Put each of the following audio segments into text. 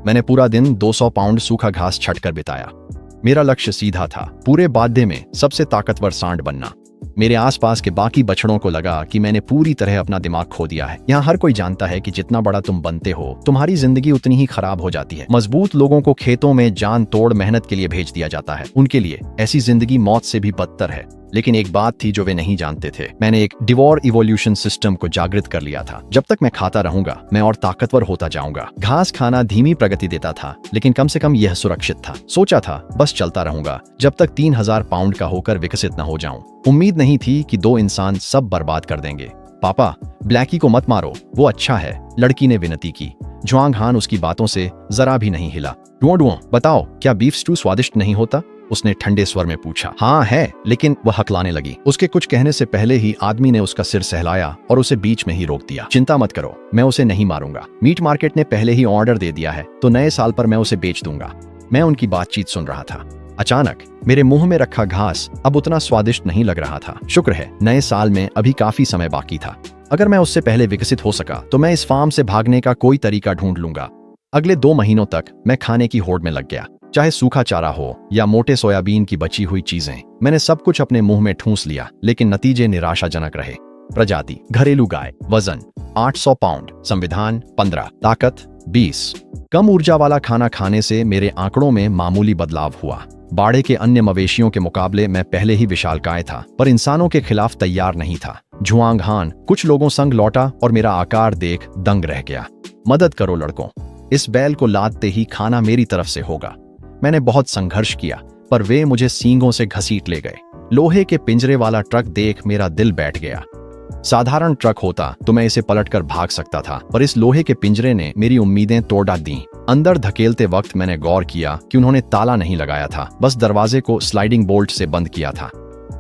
मैंने पूरा दिन 200 पाउंड सूखा घास छटकर बिताया। मेरा लक्ष्य सीधा था, पूरे बादे में सबसे ताकतवर सांड बनना। मेरे आसपास के बाकी बछड़ों को लगा कि मैंने पूरी तरह अपना दिमाग खो दिया है। यहाँ हर कोई जानता है कि जितना बड़ा तुम बनते हो, तुम्हारी जिंदगी उतनी ही खराब हो जाती है। मजबूत लोगों को खेतों में जान तोड़ मेहनत के लिए भेज दिया जाता है। उनके लिए ऐसी जिंदगी मौत से भी बदतर है। लेकिन एक बात थी जो वे नहीं जानते थे। मैंने एक डिवोर इवोल्यूशन सिस्टम को जागृत कर लिया था। जब तक मैं खाता रहूंगा, मैं और ताकतवर होता जाऊंगा। घास खाना धीमी प्रगति देता था, लेकिन कम से कम यह सुरक्षित था। सोचा था बस चलता रहूंगा जब तक 3000 पाउंड का होकर विकसित न हो जाऊं। उम्मीद नहीं थी कि दो इंसान सब बर्बाद कर देंगे। पापा, ब्लैकी को मत मारो, वो अच्छा है, लड़की ने विनती की। जुआंग हान उसकी बातों से जरा भी नहीं हिला। डुओ, बताओ, क्या बीफ स्टू स्वादिष्ट नहीं होता? उसने ठंडे स्वर में पूछा। हाँ है, लेकिन वह हकलाने लगी। उसके कुछ कहने से पहले ही आदमी ने उसका सिर सहलाया और उसे बीच में ही रोक दिया। चिंता मत करो, मैं उसे नहीं मारूंगा। मीट मार्केट ने पहले ही ऑर्डर दे दिया है, तो नए साल पर मैं उसे बेच दूंगा। मैं उनकी बातचीत सुन रहा था। अचानक मेरे मुंह में रखा घास अब उतना स्वादिष्ट नहीं लग रहा था। शुक्र है, नए साल में अभी काफी समय बाकी था। अगर मैं उससे पहले विकसित हो सका तो मैं इस फार्म से भागने का कोई तरीका ढूंढ लूंगा। अगले 2 महीनों तक मैं खाने की होड़ में लग गया। चाहे सूखा चारा हो या मोटे सोयाबीन की बची हुई चीजें, मैंने सब कुछ अपने मुंह में ठूंस लिया, लेकिन नतीजे निराशाजनक रहे। प्रजाति घरेलू गाय, वजन 800 पाउंड, संविधान 15, ताकत 20। कम ऊर्जा वाला खाना खाने से मेरे आंकड़ों में मामूली बदलाव हुआ। बाड़े के अन्य मवेशियों के मुकाबले मैं पहले ही विशालकाय था, पर इंसानों के खिलाफ तैयार नहीं था। जुआंग हान कुछ लोगों संग लौटा और मेरा आकार देख दंग रह गया। मदद करो लड़कों, इस बैल को लादते ही खाना मेरी तरफ से होगा। मैंने बहुत संघर्ष किया, पर वे मुझे सींगों से घसीट ले गए। लोहे के पिंजरे वाला ट्रक देख मेरा दिल बैठ गया। साधारण ट्रक होता तो मैं इसे पलटकर भाग सकता था, पर इस लोहे के पिंजरे ने मेरी उम्मीदें तोड़ दी। अंदर धकेलते वक्त मैंने गौर किया कि उन्होंने ताला नहीं लगाया था, बस दरवाजे को स्लाइडिंग बोल्ट से बंद किया था।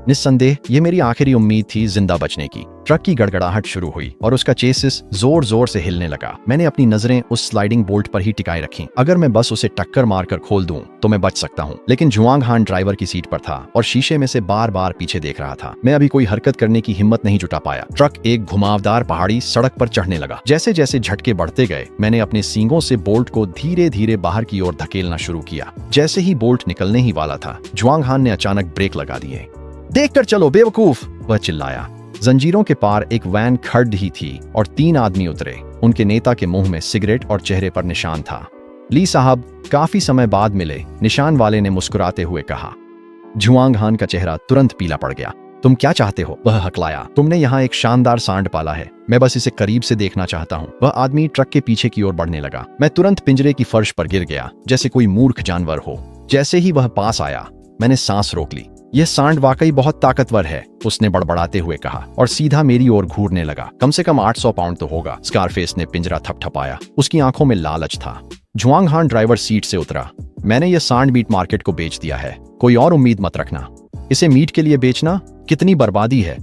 निस्संदेह ये मेरी आखिरी उम्मीद थी जिंदा बचने की। ट्रक की गड़गड़ाहट शुरू हुई और उसका चेसिस जोर जोर से हिलने लगा। मैंने अपनी नजरें उस स्लाइडिंग बोल्ट पर ही टिकाए रखी। अगर मैं बस उसे टक्कर मारकर खोल दूं तो मैं बच सकता हूं। लेकिन जुआंग हान ड्राइवर की सीट पर था और शीशे में से बार बार पीछे देख रहा था। मैं अभी कोई हरकत करने की हिम्मत नहीं जुटा पाया। ट्रक एक घुमावदार पहाड़ी सड़क पर चढ़ने लगा। जैसे जैसे झटके बढ़ते गए, मैंने अपने सींगों से बोल्ट को धीरे धीरे बाहर की ओर धकेलना शुरू किया। जैसे ही बोल्ट निकलने ही वाला था, जुआंग हान ने अचानक ब्रेक लगा दिए। देखकर चलो बेवकूफ, वह चिल्लाया। जंजीरों के पार एक वैन खड़ी ही थी और 3 आदमी उतरे। उनके नेता के मुंह में सिगरेट और चेहरे पर निशान था। ली साहब, काफी समय बाद मिले, निशान वाले ने मुस्कुराते हुए कहा। जुआंग हान का चेहरा तुरंत पीला पड़ गया। तुम क्या चाहते हो? वह हकलाया। तुमने यहाँ एक शानदार सांड पाला है, मैं बस इसे करीब से देखना चाहता हूँ। वह आदमी ट्रक के पीछे की ओर बढ़ने लगा। मैं तुरंत पिंजरे की फर्श पर गिर गया, जैसे कोई मूर्ख जानवर हो। जैसे ही वह पास आया, मैंने सांस रोक ली। यह सांड वाकई बहुत ताकतवर है, उसने बड़बड़ाते हुए कहा और सीधा मेरी ओर घूरने लगा। कम से कम 800 पाउंड तो होगा। स्कारफेस ने पिंजरा थपथपाया। उसकी आंखों में लालच था। जुआंग हान ड्राइवर सीट से उतरा। मैंने यह सांड मीट मार्केट को बेच दिया है, कोई और उम्मीद मत रखना। इसे मीट के लिए बेचना कितनी बर्बादी है।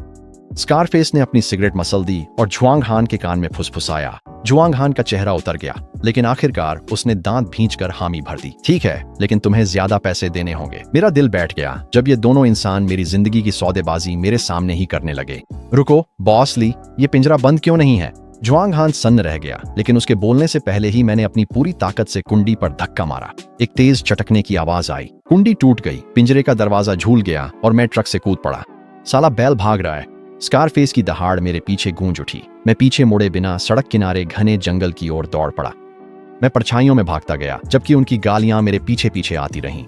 स्कारफेस ने अपनी सिगरेट मसल दी और जुआंग हान के कान में फुसफुसाया। जुआंग हान का चेहरा उतर गया, लेकिन आखिरकार उसने दांत भींचकर हामी भर दी। ठीक है, लेकिन तुम्हें ज्यादा पैसे देने होंगे। मेरा दिल बैठ गया जब ये दोनों इंसान मेरी जिंदगी की सौदेबाजी मेरे सामने ही करने लगे। रुको बॉस ली, ये पिंजरा बंद क्यों नहीं है? जुआंग हान सन्न रह गया, लेकिन उसके बोलने से पहले ही मैंने अपनी पूरी ताकत से कुंडी पर धक्का मारा। एक तेज चटकने की आवाज आई, कुंडी टूट गई, पिंजरे का दरवाजा झूल गया और मैं ट्रक से कूद पड़ा। साला बैल भाग रहा है। स्कारफेस की दहाड़ मेरे पीछे गूंज उठी। मैं पीछे मुड़े बिना सड़क किनारे घने जंगल की ओर दौड़ पड़ा। मैं परछाइयों में भागता गया, जबकि उनकी गालियां मेरे पीछे पीछे आती रहीं।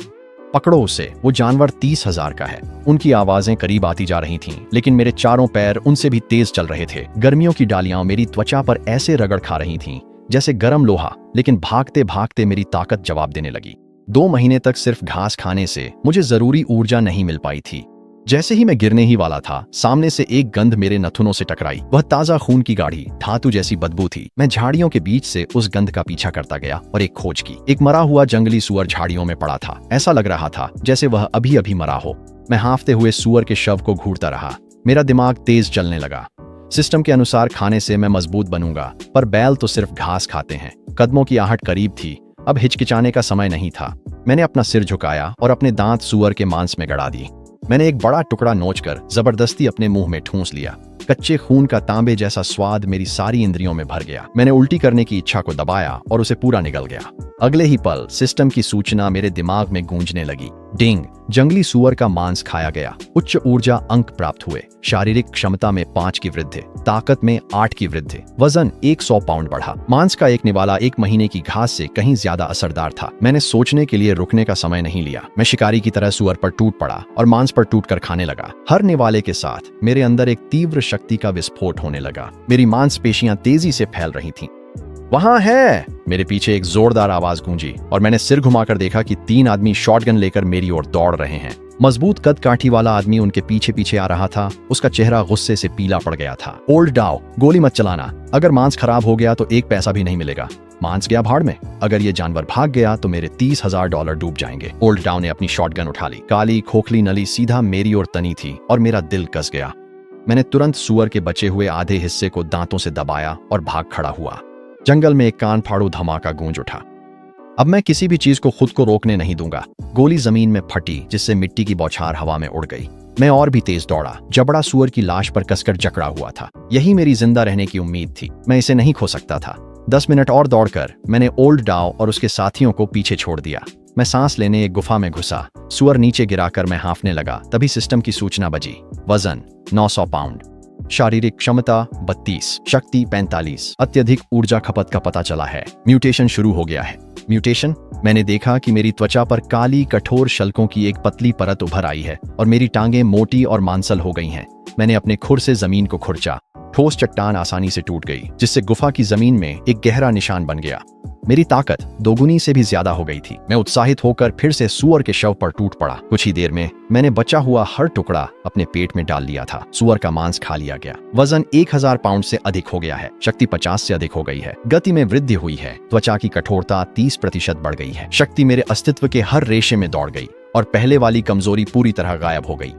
पकड़ो उसे, वो जानवर 30,000 का है। उनकी आवाजें करीब आती जा रही थीं, लेकिन मेरे चारों पैर उनसे भी तेज चल रहे थे। गर्मियों की डालियां मेरी त्वचा पर ऐसे रगड़ खा रही थीं जैसे गर्म लोहा, लेकिन भागते भागते मेरी ताकत जवाब देने लगी। 2 महीने तक सिर्फ घास खाने से मुझे जरूरी ऊर्जा नहीं मिल पाई थी। जैसे ही मैं गिरने ही वाला था, सामने से एक गंध मेरे नथुनों से टकराई। वह ताजा खून की गाढ़ी धातु जैसी बदबू थी। मैं झाड़ियों के बीच से उस गंध का पीछा करता गया और एक खोज की। एक मरा हुआ जंगली सुअर झाड़ियों में पड़ा था। ऐसा लग रहा था जैसे वह अभी अभी मरा हो। मैं हांफते हुए सुअर के शव को घूरता रहा। मेरा दिमाग तेज चलने लगा। सिस्टम के अनुसार खाने से मैं मजबूत बनूंगा, पर बैल तो सिर्फ घास खाते हैं। कदमों की आहट करीब थी। अब हिचकिचाने का समय नहीं था। मैंने अपना सिर झुकाया और अपने दांत सुअर के मांस में गड़ा दिए। मैंने एक बड़ा टुकड़ा नोचकर जबरदस्ती अपने मुंह में ठूंस लिया। कच्चे खून का तांबे जैसा स्वाद मेरी सारी इंद्रियों में भर गया। मैंने उल्टी करने की इच्छा को दबाया और उसे पूरा निगल गया। अगले ही पल सिस्टम की सूचना मेरे दिमाग में गूंजने लगी। डिंग! जंगली सुअर का मांस खाया गया। उच्च ऊर्जा अंक प्राप्त हुए। शारीरिक क्षमता में 5 की वृद्धि, ताकत में 8 की वृद्धि, वजन 100 पाउंड बढ़ा। मांस का एक निवाला 1 महीने की घास से कहीं ज्यादा असरदार था। मैंने सोचने के लिए रुकने का समय नहीं लिया। मैं शिकारी की तरह सुअर पर टूट पड़ा और मांस पर टूटकर खाने लगा। हर निवाले के साथ मेरे अंदर एक तीव्र शक्ति का विस्फोट होने लगा। मेरी मांसपेशियां तेजी से फैल रही थीं। वहां है! मेरे पीछे एक जोरदार आवाज गूंजी और मैंने सिर घुमाकर देखा कि 3 आदमी शॉटगन लेकर मेरी ओर दौड़ रहे हैं। मजबूत कद काठी वाला आदमी उनके पीछे पीछे आ रहा था। उसका चेहरा गुस्से से पीला पड़ गया था। ओल्ड डाओ, गोली मत चलाना। अगर मांस खराब हो गया तो 1 पैसा भी नहीं मिलेगा। मांस गया भाड़ में। अगर ये जानवर भाग गया तो मेरे $30,000 डूब जाएंगे। ओल्ड डाओ ने अपनी शॉटगन उठा ली। काली खोखली नली सीधा मेरी ओर तनी थी और मेरा दिल कस गया। मैंने तुरंत सुअर के बचे हुए आधे हिस्से को दांतों से दबाया और भाग खड़ा हुआ। जंगल में एक कान फाड़ू धमाका गूंज उठा। अब मैं किसी भी चीज को खुद को रोकने नहीं दूंगा। गोली जमीन में फटी जिससे मिट्टी की बौछार हवा में उड़ गई। मैं और भी तेज दौड़ा। जबड़ा सुअर की लाश पर कसकर जकड़ा हुआ था। यही मेरी जिंदा रहने की उम्मीद थी। मैं इसे नहीं खो सकता था। 10 मिनट और दौड़कर मैंने ओल्ड डाओ और उसके साथियों को पीछे छोड़ दिया। मैं सांस लेने एक गुफा में घुसा। सुअर नीचे गिराकर मैं हाँफने लगा। तभी सिस्टम की सूचना बजी। वजन 900 पाउंड, शारीरिक क्षमता 32, शक्ति 45, अत्यधिक ऊर्जा खपत का पता चला है। म्यूटेशन शुरू हो गया है। म्यूटेशन? मैंने देखा कि मेरी त्वचा पर काली कठोर शल्कों की एक पतली परत उभर आई है और मेरी टांगें मोटी और मांसल हो गई हैं। मैंने अपने खुर से जमीन को खुरचा। ठोस चट्टान आसानी से टूट गई, जिससे गुफा की जमीन में एक गहरा निशान बन गया। मेरी ताकत दोगुनी से भी ज्यादा हो गई थी। मैं उत्साहित होकर फिर से सुअर के शव पर टूट पड़ा। कुछ ही देर में मैंने बचा हुआ हर टुकड़ा अपने पेट में डाल लिया था। सुअर का मांस खा लिया गया। वजन 1000 पाउंड से अधिक हो गया है। शक्ति 50 से अधिक हो गई है। गति में वृद्धि हुई है। त्वचा की कठोरता 30% बढ़ गई है। शक्ति मेरे अस्तित्व के हर रेशे में दौड़ गई और पहले वाली कमजोरी पूरी तरह गायब हो गई।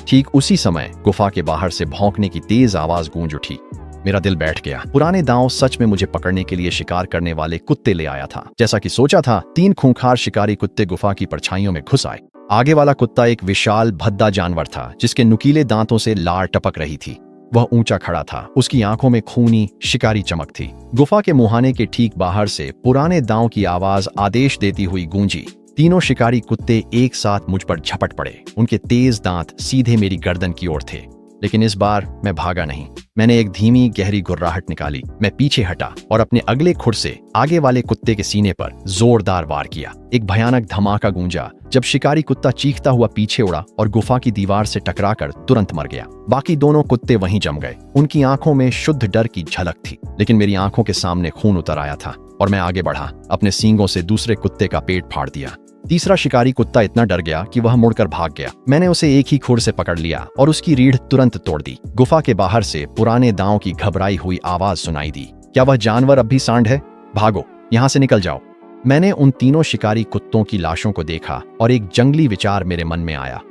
ठीक उसी समय गुफा के बाहर से भौंकने की तेज आवाज गूंज उठी। मेरा दिल बैठ गया। पुराने दांव सच में मुझे पकड़ने के लिए शिकार करने वाले कुत्ते ले आया था। जैसा कि सोचा था, 3 खूंखार शिकारी कुत्ते गुफा की परछाइयों में घुस आए। आगे वाला कुत्ता एक विशाल भद्दा जानवर था जिसके नुकीले दांतों से लार टपक रही थी। वह ऊंचा खड़ा था। उसकी आंखों में खूनी शिकारी चमक थी। गुफा के मुहाने के ठीक बाहर से पुराने दांव की आवाज आदेश देती हुई गूंजी। तीनों शिकारी कुत्ते एक साथ मुझ पर झपट पड़े। उनके तेज दांत सीधे मेरी गर्दन की ओर थे। लेकिन इस बार मैं भागा नहीं। मैंने एक धीमी गहरी गुर्राहट निकाली। मैं पीछे हटा और अपने अगले खुर से आगे वाले कुत्ते के सीने पर जोरदार वार किया। एक भयानक धमाका गूंजा जब शिकारी कुत्ता चीखता हुआ पीछे उड़ा और गुफा की दीवार से टकराकर तुरंत मर गया। बाकी दोनों कुत्ते वहीं जम गए। उनकी आंखों में शुद्ध डर की झलक थी, लेकिन मेरी आंखों के सामने खून उतर आया था और मैं आगे बढ़ा। अपने सींगों से दूसरे कुत्ते का पेट फाड़ दिया। तीसरा शिकारी कुत्ता इतना डर गया कि वह मुड़कर भाग गया। मैंने उसे एक ही खुर से पकड़ लिया और उसकी रीढ़ तुरंत तोड़ दी। गुफा के बाहर से पुराने दांव की घबराई हुई आवाज सुनाई दी। क्या वह जानवर अब भी सांड है? भागो, यहाँ से निकल जाओ। मैंने उन तीनों शिकारी कुत्तों की लाशों को देखा और एक जंगली विचार मेरे मन में आया।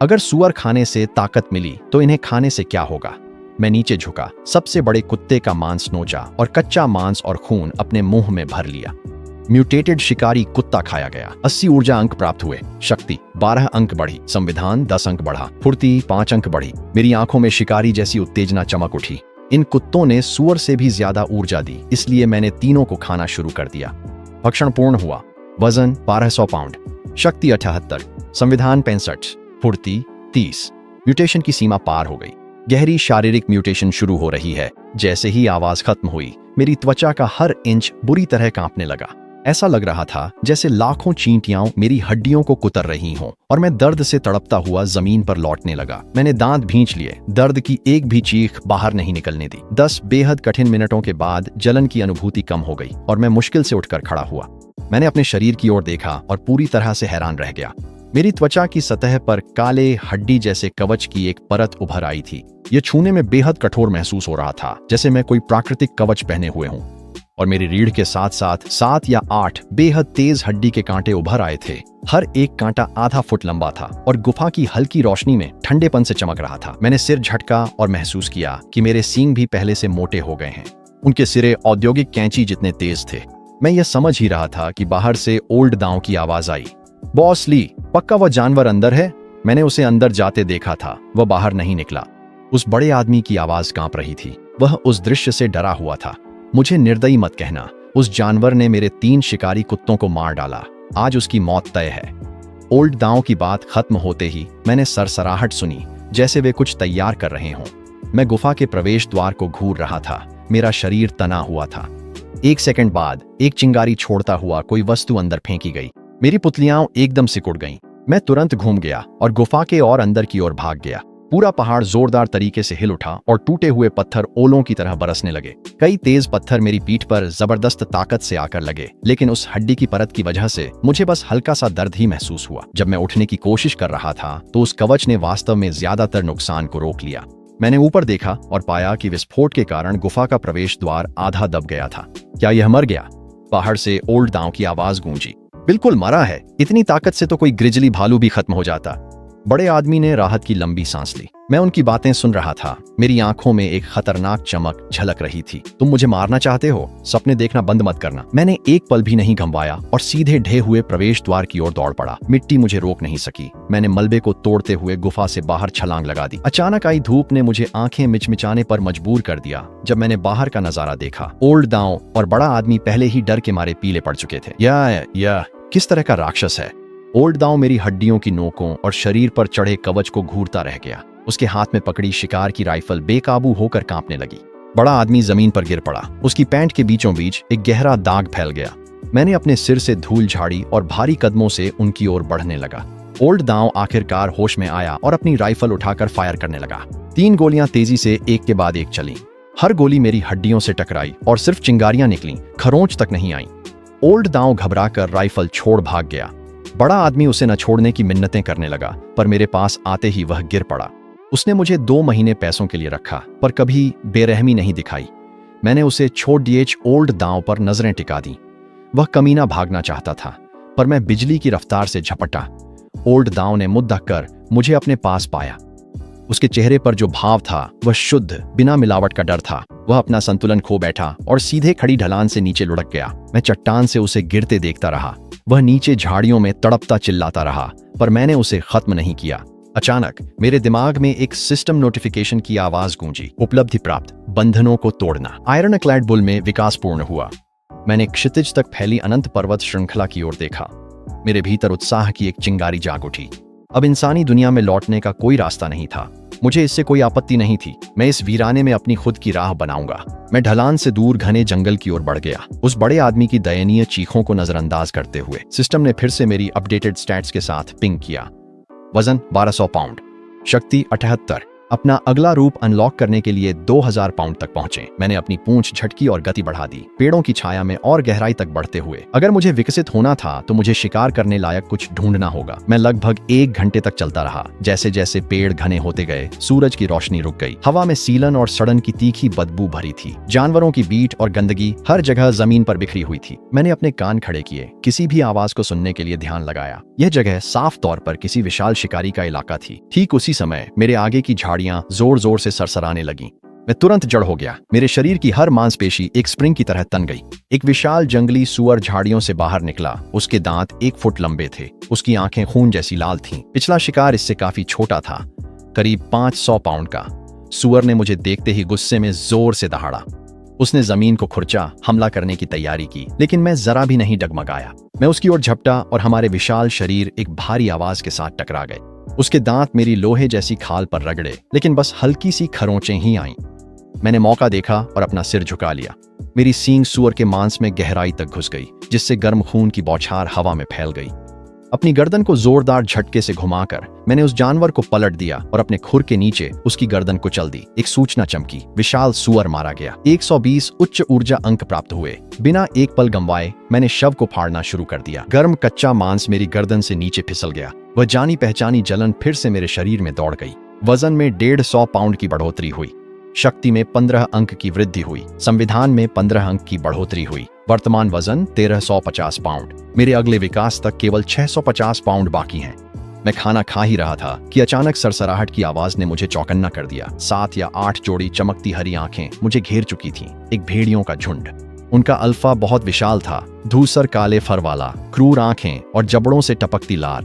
अगर सुअर खाने से ताकत मिली तो इन्हें खाने से क्या होगा? मैं नीचे झुका, सबसे बड़े कुत्ते का मांस नोचा और कच्चा मांस और खून अपने मुंह में भर लिया। म्यूटेटेड शिकारी कुत्ता खाया गया। 80 ऊर्जा अंक प्राप्त हुए। शक्ति 12 अंक बढ़ी। संविधान 10 अंक बढ़ा। फुर्ती 5 अंक बढ़ी। मेरी आंखों में शिकारी जैसी उत्तेजना चमक उठी। इन कुत्तों ने सुअर से भी ज्यादा ऊर्जा दी, इसलिए मैंने तीनों को खाना शुरू कर दिया। भक्षण पूर्ण हुआ। वजन 1200 पाउंड, शक्ति 78, संविधान 65, फुर्ती 30। म्यूटेशन की सीमा पार हो गई। गहरी शारीरिक म्यूटेशन शुरू हो रही है। जैसे ही आवाज खत्म हुई, मेरी त्वचा का हर इंच बुरी तरह कांपने लगा। ऐसा लग रहा था जैसे लाखों चींटियां मेरी हड्डियों को कुतर रही हों और मैं दर्द से तड़पता हुआ जमीन पर लौटने लगा। मैंने दांत भींच लिए। दर्द की एक भी चीख बाहर नहीं निकलने दी। 10 बेहद कठिन मिनटों के बाद जलन की अनुभूति कम हो गई और मैं मुश्किल से उठकर खड़ा हुआ। मैंने अपने शरीर की ओर देखा और पूरी तरह से हैरान रह गया। मेरी त्वचा की सतह पर काले हड्डी जैसे कवच की एक परत उभर आई थी। यह छूने में बेहद कठोर महसूस हो रहा था, जैसे मैं कोई प्राकृतिक कवच पहने हुए हूं। और मेरी रीढ़ के साथ साथ 7 या 8 बेहद तेज हड्डी के कांटे उभर आए थे। हर एक कांटा आधा फुट लंबा था और गुफा की हल्की रोशनी में ठंडेपन से चमक रहा था। मैंने सिर झटका और महसूस किया कि मेरे सींग भी पहले से मोटे हो गए हैं। उनके सिरे औद्योगिक कैंची जितने तेज थे। मैं यह समझ ही रहा था कि बाहर से ओल्ड दांव की आवाज आई। बॉस ली, पक्का वह जानवर अंदर है? मैंने उसे अंदर जाते देखा था, वह बाहर नहीं निकला। उस बड़े आदमी की आवाज कांप रही थी। वह उस दृश्य से डरा हुआ था। मुझे निर्दयी मत कहना, उस जानवर ने मेरे 3 शिकारी कुत्तों को मार डाला। आज उसकी मौत तय है। ओल्ड दांव की बात खत्म होते ही मैंने सरसराहट सुनी, जैसे वे कुछ तैयार कर रहे हों। मैं गुफा के प्रवेश द्वार को घूर रहा था। मेरा शरीर तना हुआ था। 1 सेकंड बाद एक चिंगारी छोड़ता हुआ कोई वस्तु अंदर फेंकी गई। मेरी पुतलियां एकदम सिकुड़ गईं। मैं तुरंत घूम गया और गुफा के और अंदर की ओर भाग गया। पूरा पहाड़ जोरदार तरीके से हिल उठा और टूटे हुए पत्थर ओलों की तरह बरसने लगे। कई तेज पत्थर मेरी पीठ पर जबरदस्त ताकत से आकर लगे, लेकिन उस हड्डी की परत की वजह से मुझे बस हल्का सा दर्द ही महसूस हुआ। जब मैं उठने की कोशिश कर रहा था तो उस कवच ने वास्तव में ज्यादातर नुकसान को रोक लिया। मैंने ऊपर देखा और पाया कि विस्फोट के कारण गुफा का प्रवेश द्वार आधा दब गया था। क्या यह मर गया? बाहर से ओल्ड दांव की आवाज गूंजी। बिल्कुल मरा है। इतनी ताकत से तो कोई ग्रिजली भालू भी खत्म हो जाता। बड़े आदमी ने राहत की लंबी सांस ली। मैं उनकी बातें सुन रहा था। मेरी आंखों में एक खतरनाक चमक झलक रही थी। तुम मुझे मारना चाहते हो? सपने देखना बंद मत करना। मैंने एक पल भी नहीं गंवाया और सीधे ढे हुए प्रवेश द्वार की ओर दौड़ पड़ा। मिट्टी मुझे रोक नहीं सकी। मैंने मलबे को तोड़ते हुए गुफा से बाहर छलांग लगा दी। अचानक आई धूप ने मुझे आंखें मिचमिचाने पर मजबूर कर दिया। जब मैंने बाहर का नजारा देखा, ओल्ड दांव और बड़ा आदमी पहले ही डर के मारे पीले पड़ चुके थे। यह किस तरह का राक्षस है? ओल्ड दांव मेरी हड्डियों की नोकों और शरीर पर चढ़े कवच को घूरता रह गया। उसके हाथ में पकड़ी शिकार की राइफल बेकाबू होकर कांपने लगी। बड़ा आदमी जमीन पर गिर पड़ा। उसकी पैंट के बीचों बीच एक गहरा दाग फैल गया। मैंने अपने सिर से धूल झाड़ी और भारी कदमों से उनकी ओर बढ़ने लगा। ओल्ड दांव आखिरकार होश में आया और अपनी राइफल उठाकर फायर करने लगा। 3 गोलियां तेजी से एक के बाद एक चलीं। हर गोली मेरी हड्डियों से टकराई और सिर्फ चिंगारियां निकलीं, खरोंच तक नहीं आई। ओल्ड दांव घबराकर राइफल छोड़ भाग गया। बड़ा आदमी उसे न छोड़ने की मिन्नतें करने लगा, पर मेरे पास आते ही वह गिर पड़ा। उसने मुझे 2 महीने पैसों के लिए रखा, पर कभी बेरहमी नहीं दिखाई। मैंने उसे छोड़ दिए। ओल्ड दांव पर नजरें टिका दी। वह कमीना भागना चाहता था, पर मैं बिजली की रफ्तार से झपटा। ओल्ड दांव ने मुद्दा कर मुझे अपने पास पाया। उसके चेहरे पर जो भाव था वह शुद्ध, बिना मिलावट का डर था। वह अपना संतुलन खो बैठा और सीधे खड़ी ढलान से नीचे लुढ़क गया। मैं चट्टान से उसे गिरते देखता रहा। वह नीचे झाड़ियों में तड़पता चिल्लाता रहा, पर मैंने उसे खत्म नहीं किया। अचानक मेरे दिमाग में एक सिस्टम नोटिफिकेशन की आवाज गूंजी। उपलब्धि प्राप्त, बंधनों को तोड़ना। आयरनक्लैड बुल में विकास पूर्ण हुआ। मैंने क्षितिज तक फैली अनंत पर्वत श्रृंखला की ओर देखा। मेरे भीतर उत्साह की एक चिंगारी जाग उठी। अब इंसानी दुनिया में लौटने का कोई रास्ता नहीं था। मुझे इससे कोई आपत्ति नहीं थी। मैं इस वीराने में अपनी खुद की राह बनाऊंगा। मैं ढलान से दूर घने जंगल की ओर बढ़ गया, उस बड़े आदमी की दयनीय चीखों को नजरअंदाज करते हुए। सिस्टम ने फिर से मेरी अपडेटेड स्टैट्स के साथ पिंग किया। वजन 1200 पाउंड, शक्ति 78। अपना अगला रूप अनलॉक करने के लिए 2000 पाउंड तक पहुंचे। मैंने अपनी पूंछ झटकी और गति बढ़ा दी, पेड़ों की छाया में और गहराई तक बढ़ते हुए। अगर मुझे विकसित होना था तो मुझे शिकार करने लायक कुछ ढूंढना होगा। मैं लगभग 1 घंटे तक चलता रहा। जैसे जैसे पेड़ घने होते गए, सूरज की रोशनी रुक गई। हवा में सीलन और सड़न की तीखी बदबू भरी थी। जानवरों की बीट और गंदगी हर जगह जमीन पर बिखरी हुई थी। मैंने अपने कान खड़े किए, किसी भी आवाज को सुनने के लिए ध्यान लगाया। यह जगह साफ तौर पर किसी विशाल शिकारी का इलाका थी। ठीक उसी समय मेरे आगे की झाड़ियां जोर जोर से सरसराने लगीं। मैं तुरंत जड़ हो गया। मेरे शरीर की हर मांसपेशी एक स्प्रिंग की तरह तन गई। एक विशाल जंगली सुअर झाड़ियों से बाहर निकला। उसके दांत 1 फुट लंबे थे। उसकी आंखें खून जैसी लाल थीं। पिछला शिकार इससे काफी छोटा था, करीब 500 पाउंड का। सुअर ने मुझे देखते ही गुस्से में जोर से दहाड़ा। उसने जमीन को खुरचा, हमला करने की तैयारी की, लेकिन मैं जरा भी नहीं डगमगाया। मैं उसकी ओर झपटा और हमारे विशाल शरीर एक भारी आवाज के साथ टकरा गए। उसके दांत मेरी लोहे जैसी खाल पर रगड़े, लेकिन बस हल्की सी खरोंचें ही आईं। मैंने मौका देखा और अपना सिर झुका लिया। मेरी सींग सुअर के मांस में गहराई तक घुस गई, जिससे गर्म खून की बौछार हवा में फैल गई। अपनी गर्दन को जोरदार झटके से घुमाकर मैंने उस जानवर को पलट दिया और अपने खुर के नीचे उसकी गर्दन को चल दी। एक सूचना चमकी, विशाल सुअर मारा गया। 120 उच्च ऊर्जा अंक प्राप्त हुए। बिना एक पल गंवाए मैंने शव को फाड़ना शुरू कर दिया। गर्म कच्चा मांस मेरी गर्दन से नीचे फिसल गया। वह जानी पहचानी जलन फिर से मेरे शरीर में दौड़ गई। वजन में 150 पाउंड की बढ़ोतरी हुई। शक्ति में 15 अंक की वृद्धि हुई। संविधान में 15 अंक की बढ़ोतरी हुई। वर्तमान वजन 1350 पाउंड। मेरे अगले विकास तक केवल 650 पाउंड बाकी हैं। मैं खाना खा ही रहा था कि अचानक सरसराहट की आवाज ने मुझे चौकन्ना कर दिया। 7 या 8 जोड़ी चमकती हरी आंखें मुझे घेर चुकी थीं। एक भेड़ियों का झुंड। उनका अल्फा बहुत विशाल था, धूसर काले फर वाला, क्रूर आंखें और जबड़ों से टपकती लार।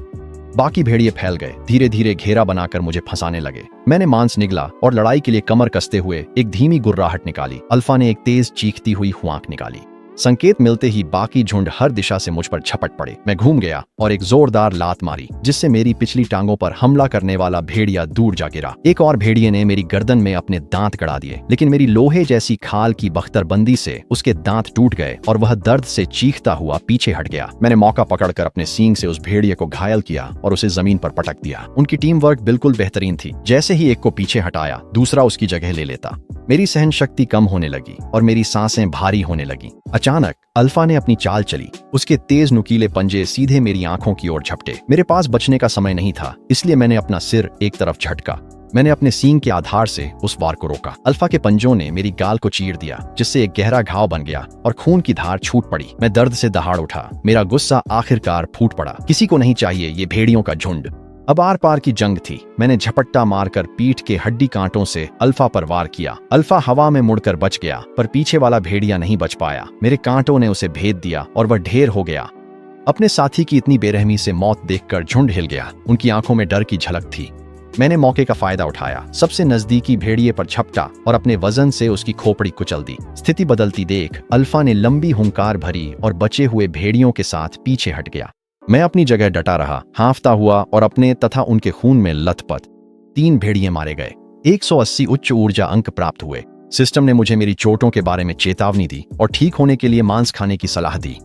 बाकी भेड़िए फैल गए, धीरे धीरे घेरा बनाकर मुझे फंसाने लगे। मैंने मांस निगला और लड़ाई के लिए कमर कसते हुए एक धीमी गुर्राहट निकाली। अल्फा ने एक तेज चीखती हुई हुआंक निकाली। संकेत मिलते ही बाकी झुंड हर दिशा से मुझ पर झपट पड़े। मैं घूम गया और एक जोरदार लात मारी, जिससे मेरी पिछली टांगों पर हमला करने वाला भेड़िया दूर जा गिरा। एक और भेड़िए ने मेरी गर्दन में अपने दांत गड़ा दिए, लेकिन मेरी लोहे जैसी खाल की बख्तरबंदी से उसके दांत टूट गए और वह दर्द से चीखता हुआ पीछे हट गया। मैंने मौका पकड़कर अपने सींग से उस भेड़िए को घायल किया और उसे जमीन पर पटक दिया। उनकी टीम वर्क बिल्कुल बेहतरीन थी। जैसे ही एक को पीछे हटाया, दूसरा उसकी जगह ले लेता। मेरी सहन शक्ति कम होने लगी और मेरी सांसें भारी होने लगी। अचानक अल्फा ने अपनी चाल चली। उसके तेज नुकीले पंजे सीधे मेरी आंखों की ओर झपटे। मेरे पास बचने का समय नहीं था, इसलिए मैंने अपना सिर एक तरफ झटका। मैंने अपने सींग के आधार से उस वार को रोका। अल्फा के पंजों ने मेरी गाल को चीर दिया, जिससे एक गहरा घाव बन गया और खून की धार छूट पड़ी। मैं दर्द से दहाड़ उठा। मेरा गुस्सा आखिरकार फूट पड़ा। किसी को नहीं चाहिए ये भेड़ियों का झुंड। अब आर पार की जंग थी। मैंने झपट्टा मारकर पीठ के हड्डी कांटों से अल्फा पर वार किया। अल्फा हवा में मुड़कर बच गया, पर पीछे वाला भेड़िया नहीं बच पाया। मेरे कांटों ने उसे भेद दिया और वह ढेर हो गया। अपने साथी की इतनी बेरहमी से मौत देखकर झुंड हिल गया। उनकी आंखों में डर की झलक थी। मैंने मौके का फायदा उठाया, सबसे नजदीकी भेड़िए पर झपटा और अपने वजन से उसकी खोपड़ी कुचल दी। स्थिति बदलती देख अल्फा ने लंबी हुंकार भरी और बचे हुए भेड़ियों के साथ पीछे हट गया। मैं अपनी जगह डटा रहा, हांफता हुआ और अपने तथा उनके खून में लथपथ। 3 भेड़िए मारे गए। 180 उच्च ऊर्जा अंक प्राप्त हुए। सिस्टम ने मुझे मेरी चोटों के बारे में चेतावनी दी और ठीक होने के लिए मांस खाने की सलाह दी।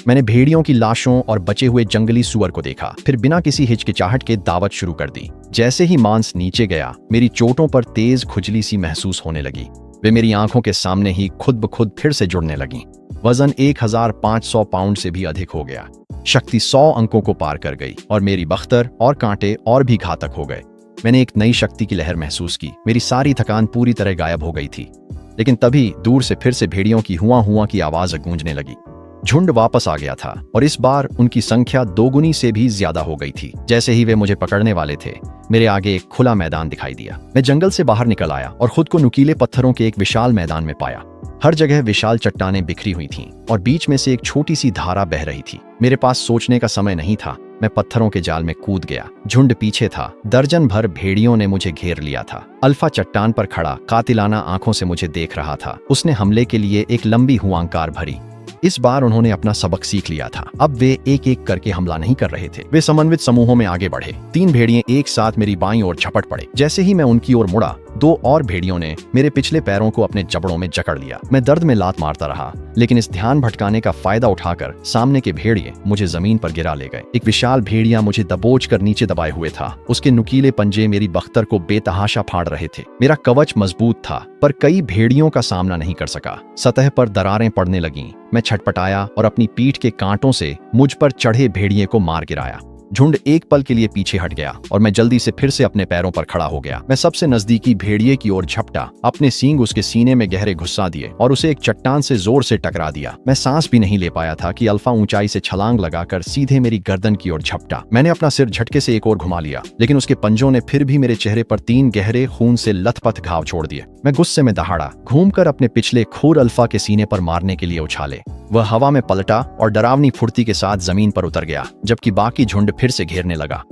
मैंने भेड़ियों की लाशों और बचे हुए जंगली सुअर को देखा, फिर बिना किसी हिचकिचाहट के दावत शुरू कर दी। जैसे ही मांस नीचे गया, मेरी चोटों पर तेज खुजली सी महसूस होने लगी। वे मेरी आंखों के सामने ही खुद ब खुद फिर से जुड़ने लगी। वजन 1500 पाउंड से भी अधिक हो गया। शक्ति 100 अंकों को पार कर गई और मेरी बख्तर और कांटे और भी घातक हो गए। मैंने एक नई शक्ति की लहर महसूस की। मेरी सारी थकान पूरी तरह गायब हो गई थी। लेकिन तभी दूर से फिर से भेड़ियों की हुआ हुआ की आवाज गूंजने लगी। झुंड वापस आ गया था और इस बार उनकी संख्या दोगुनी से भी ज्यादा हो गई थी। जैसे ही वे मुझे पकड़ने वाले थे, मेरे आगे एक खुला मैदान दिखाई दिया। मैं जंगल से बाहर निकल आया और खुद को नुकीले पत्थरों के एक विशाल मैदान में पाया। हर जगह विशाल चट्टानें बिखरी हुई थीं और बीच में से एक छोटी सी धारा बह रही थी। मेरे पास सोचने का समय नहीं था। मैं पत्थरों के जाल में कूद गया। झुंड पीछे था। दर्जन भर भेड़ियों ने मुझे घेर लिया था। अल्फा चट्टान पर खड़ा कातिलाना आंखों से मुझे देख रहा था। उसने हमले के लिए एक लंबी हुआंकार भरी। इस बार उन्होंने अपना सबक सीख लिया था। अब वे एक एक करके हमला नहीं कर रहे थे। वे समन्वित समूहों में आगे बढ़े। 3 भेड़िए एक साथ मेरी बाईं ओर झपट पड़े। जैसे ही मैं उनकी ओर मुड़ा, 2 और भेड़ियों ने मेरे पिछले पैरों को अपने जबड़ों में जकड़ लिया। मैं दर्द में लात मारता रहा, लेकिन इस ध्यान भटकाने का फायदा उठाकर सामने के भेड़िए मुझे जमीन पर गिरा ले गए। एक विशाल भेड़िया मुझे दबोच कर नीचे दबाए हुए था। उसके नुकीले पंजे मेरी बख्तर को बेतहाशा फाड़ रहे थे। मेरा कवच मजबूत था, पर कई भेड़ियों का सामना नहीं कर सका। सतह पर दरारें पड़ने लगीं। मैं छटपटाया और अपनी पीठ के कांटों से मुझ पर चढ़े भेड़िए को मार गिराया। झुंड एक पल के लिए पीछे हट गया और मैं जल्दी से फिर से अपने पैरों पर खड़ा हो गया। मैं सबसे नजदीकी भेड़िए की ओर झपटा, अपने सींग उसके सीने में गहरे घुसा दिए और उसे एक चट्टान से जोर से टकरा दिया। मैं सांस भी नहीं ले पाया था कि अल्फा ऊंचाई से छलांग लगाकर सीधे मेरी गर्दन की ओर झपटा। मैंने अपना सिर झटके से एक ओर घुमा लिया, लेकिन उसके पंजों ने फिर भी मेरे चेहरे पर 3 गहरे खून से लथपथ घाव छोड़ दिए। मैं गुस्से में दहाड़ा, घूमकर अपने पिछले खूर अल्फा के सीने पर मारने के लिए उछाले। वह हवा में पलटा और डरावनी फुर्ती के साथ जमीन पर उतर गया, जबकि बाकी झुंड फिर से घेरने लगा।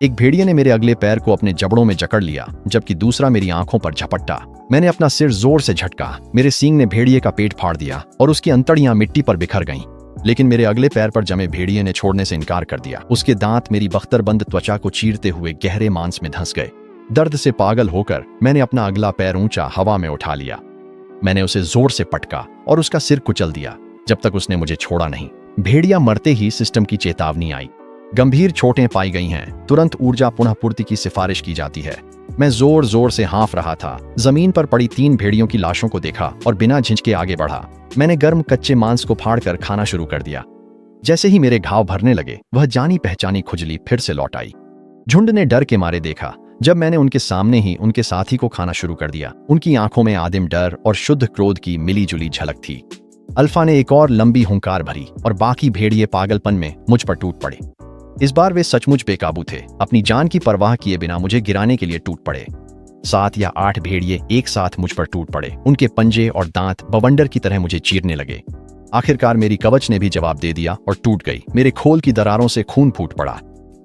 एक भेड़िए ने मेरे अगले पैर को अपने जबड़ों में जकड़ लिया, जबकि दूसरा मेरी आंखों पर झपट्टा। मैंने अपना सिर जोर से झटका। मेरे सींग ने भेड़िए का पेट फाड़ दिया और उसकी अंतड़ियां मिट्टी पर बिखर गईं। लेकिन मेरे अगले पैर पर जमे भेड़िए ने छोड़ने से इनकार कर दिया। उसके दांत मेरी बख्तरबंद त्वचा को चीरते हुए गहरे मांस में धंस गए। दर्द से पागल होकर मैंने अपना अगला पैर ऊंचा हवा में उठा लिया। मैंने उसे जोर से पटका और उसका सिर कुचल दिया, जब तक उसने मुझे छोड़ा नहीं। भेड़िया मरते ही सिस्टम की चेतावनी आई। गंभीर चोटें पाई गई हैं, तुरंत ऊर्जा पुनः पूर्ति की सिफारिश की जाती है। मैं जोर जोर से हाँफ रहा था। जमीन पर पड़ी 3 भेड़ियों की लाशों को देखा और बिना झिझके आगे बढ़ा। मैंने गर्म कच्चे मांस को फाड़कर खाना शुरू कर दिया। जैसे ही मेरे घाव भरने लगे, वह जानी पहचानी खुजली फिर से लौट आई। झुंड ने डर के मारे देखा जब मैंने उनके सामने ही उनके साथी को खाना शुरू कर दिया। उनकी आंखों में आदिम डर और शुद्ध क्रोध की मिली जुली झलक थी। अल्फा ने एक और लंबी हुंकार भरी और बाकी भेड़िए पागलपन में मुझ पर टूट पड़े। इस बार वे सचमुच बेकाबू थे। अपनी जान की परवाह किए बिना मुझे गिराने के लिए टूट पड़े। 7 या 8 भेड़िए एक साथ मुझ पर टूट पड़े। उनके पंजे और दांत बवंडर की तरह मुझे चीरने लगे। आखिरकार मेरी कवच ने भी जवाब दे दिया और टूट गई। मेरे खोल की दरारों से खून फूट पड़ा।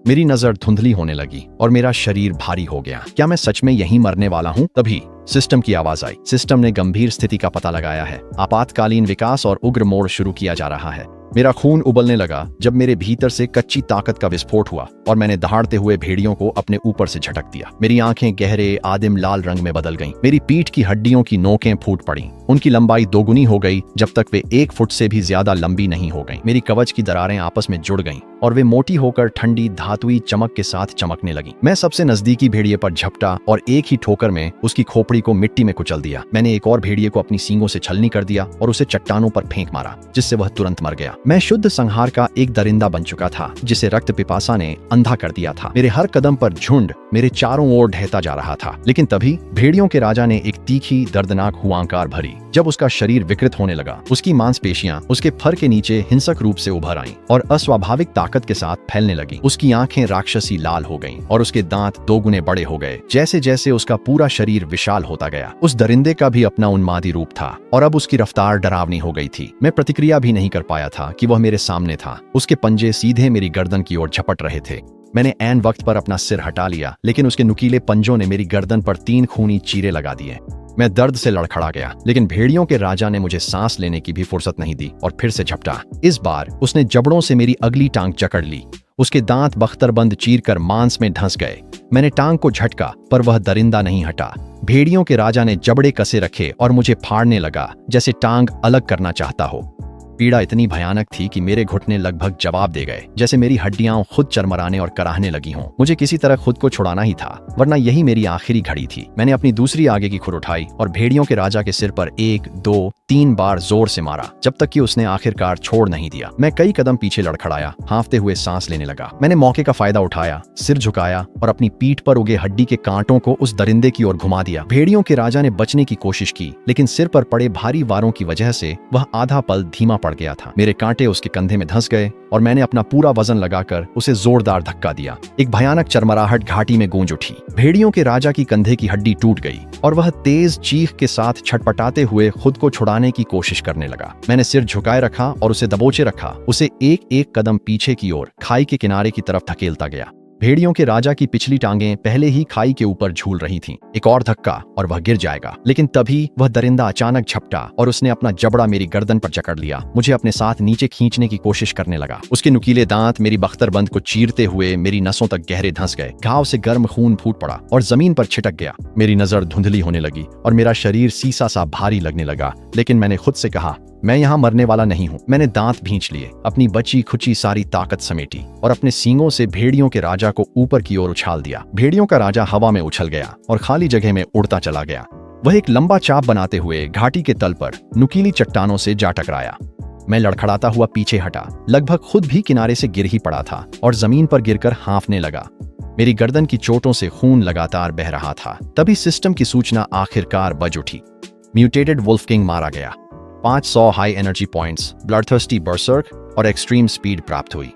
मेरी नजर धुंधली होने लगी और मेरा शरीर भारी हो गया। क्या मैं सच में यहीं मरने वाला हूँ? तभी सिस्टम की आवाज आई। सिस्टम ने गंभीर स्थिति का पता लगाया है। आपातकालीन विकास और उग्र मोड़ शुरू किया जा रहा है। मेरा खून उबलने लगा जब मेरे भीतर से कच्ची ताकत का विस्फोट हुआ और मैंने दहाड़ते हुए भेड़ियों को अपने ऊपर से झटक दिया। मेरी आंखें गहरे आदिम लाल रंग में बदल गईं। मेरी पीठ की हड्डियों की नोकें फूट पड़ीं। उनकी लंबाई दोगुनी हो गई जब तक वे 1 फुट से भी ज्यादा लंबी नहीं हो गईं। मेरी कवच की दरारें आपस में जुड़ गईं और वे मोटी होकर ठंडी धातुई चमक के साथ चमकने लगीं। मैं सबसे नजदीकी भेड़िए पर झपटा और एक ही ठोकर में उसकी खोपड़ी को मिट्टी में कुचल दिया। मैंने एक और भेड़िए को अपनी सींगों से छलनी कर दिया और उसे चट्टानों पर फेंक मारा, जिससे वह तुरंत मर गया। मैं शुद्ध संहार का एक दरिंदा बन चुका था जिसे रक्त पिपासा ने अंधा कर दिया था। मेरे हर कदम पर झुंड मेरे चारों ओर ढहता जा रहा था। लेकिन तभी भेड़ियों के राजा ने एक तीखी दर्दनाक हुआंकार भरी। जब उसका शरीर विकृत होने लगा, उसकी मांसपेशियां उसके फर के नीचे हिंसक रूप से उभर आईं और अस्वाभाविक ताकत के साथ फैलने लगी। उसकी आंखें राक्षसी लाल हो गईं और उसके दांत 2 गुने बड़े हो गए। जैसे जैसे उसका पूरा शरीर विशाल होता गया, उस दरिंदे का भी अपना उन्मादी रूप था और अब उसकी रफ्तार डरावनी हो गई थी। मैं प्रतिक्रिया भी नहीं कर पाया था कि वह मेरे सामने था। उसके पंजे सीधे मेरी गर्दन की ओर झपट रहे थे। मैंने ऐन वक्त पर अपना सिर हटा लिया, लेकिन उसके नुकीले पंजों ने मेरी गर्दन पर 3 खूनी चीरे लगा दिए। मैं दर्द से लड़खड़ा गया, लेकिन भेड़ियों के राजा ने मुझे सांस लेने की भी फुर्सत नहीं दी और फिर से झपटा। इस बार उसने जबड़ों से मेरी अगली टांग जकड़ ली। उसके दांत बख्तरबंद चीरकर मांस में धंस गए। मैंने टांग को झटका, पर वह दरिंदा नहीं हटा। भेड़ियों के राजा ने जबड़े कसे रखे और मुझे फाड़ने लगा, जैसे टांग अलग करना चाहता हो। पीड़ा इतनी भयानक थी कि मेरे घुटने लगभग जवाब दे गए, जैसे मेरी हड्डियां खुद चरमराने और कराहने लगी हों। मुझे किसी तरह खुद को छुड़ाना ही था, वरना यही मेरी आखिरी घड़ी थी। मैंने अपनी दूसरी आगे की खुर उठाई और भेड़ियों के राजा के सिर पर 1, 2, 3 बार जोर से मारा, जब तक कि उसने आखिरकार छोड़ नहीं दिया। मैं कई कदम पीछे लड़खड़ाया, हांफते हुए सांस लेने लगा। मैंने मौके का फायदा उठाया, सिर झुकाया और अपनी पीठ पर उगे हड्डी के कांटों को उस दरिंदे की ओर घुमा दिया। भेड़ियों के राजा ने बचने की कोशिश की, लेकिन सिर पर पड़े भारी वारों की वजह से वह आधा पल धीमा पड़ गया था। मेरे कांटे उसके कंधे में धंस गए और मैंने अपना पूरा वजन लगाकर उसे जोरदार धक्का दिया। एक भयानक चरमराहट घाटी में गूंज उठी। भेड़ियों के राजा की कंधे की हड्डी टूट गई और वह तेज चीख के साथ छटपटाते हुए खुद को छुड़ाने की कोशिश करने लगा। मैंने सिर झुकाए रखा और उसे दबोचे रखा, उसे एक एक कदम पीछे की ओर खाई के किनारे की तरफ धकेलता गया। भेड़ियों के राजा की पिछली टांगें पहले ही खाई के ऊपर झूल रही थीं। एक और धक्का और वह गिर जाएगा, लेकिन तभी वह दरिंदा अचानक झपटा और उसने अपना जबड़ा मेरी गर्दन पर जकड़ लिया। मुझे अपने साथ नीचे खींचने की कोशिश करने लगा। उसके नुकीले दांत मेरी बख्तरबंद को चीरते हुए मेरी नसों तक गहरे धंस गए। घाव से गर्म खून फूट पड़ा और जमीन पर छिटक गया। मेरी नजर धुंधली होने लगी और मेरा शरीर सीसा सा भारी लगने लगा, लेकिन मैंने खुद से कहा, मैं यहाँ मरने वाला नहीं हूँ। मैंने दांत भींच लिए, अपनी बची खुची सारी ताकत समेटी और अपने सींगों से भेड़ियों के राजा को ऊपर की ओर उछाल दिया। भेड़ियों का राजा हवा में उछल गया और खाली जगह में उड़ता चला गया। वह एक लंबा चाप बनाते हुए घाटी के तल पर नुकीली चट्टानों से जा टकराया। मैं लड़खड़ाता हुआ पीछे हटा, लगभग खुद भी किनारे से गिर ही पड़ा था और जमीन पर गिरकर हांफने लगा। मेरी गर्दन की चोटों से खून लगातार बह रहा था। तभी सिस्टम की सूचना आखिरकार बज उठी। म्यूटेटेड वुल्फ किंग मारा गया। 500 हाई एनर्जी पॉइंट्स, ब्लडथर्स्टी बर्सर्क और एक्सट्रीम स्पीड प्राप्त हुई।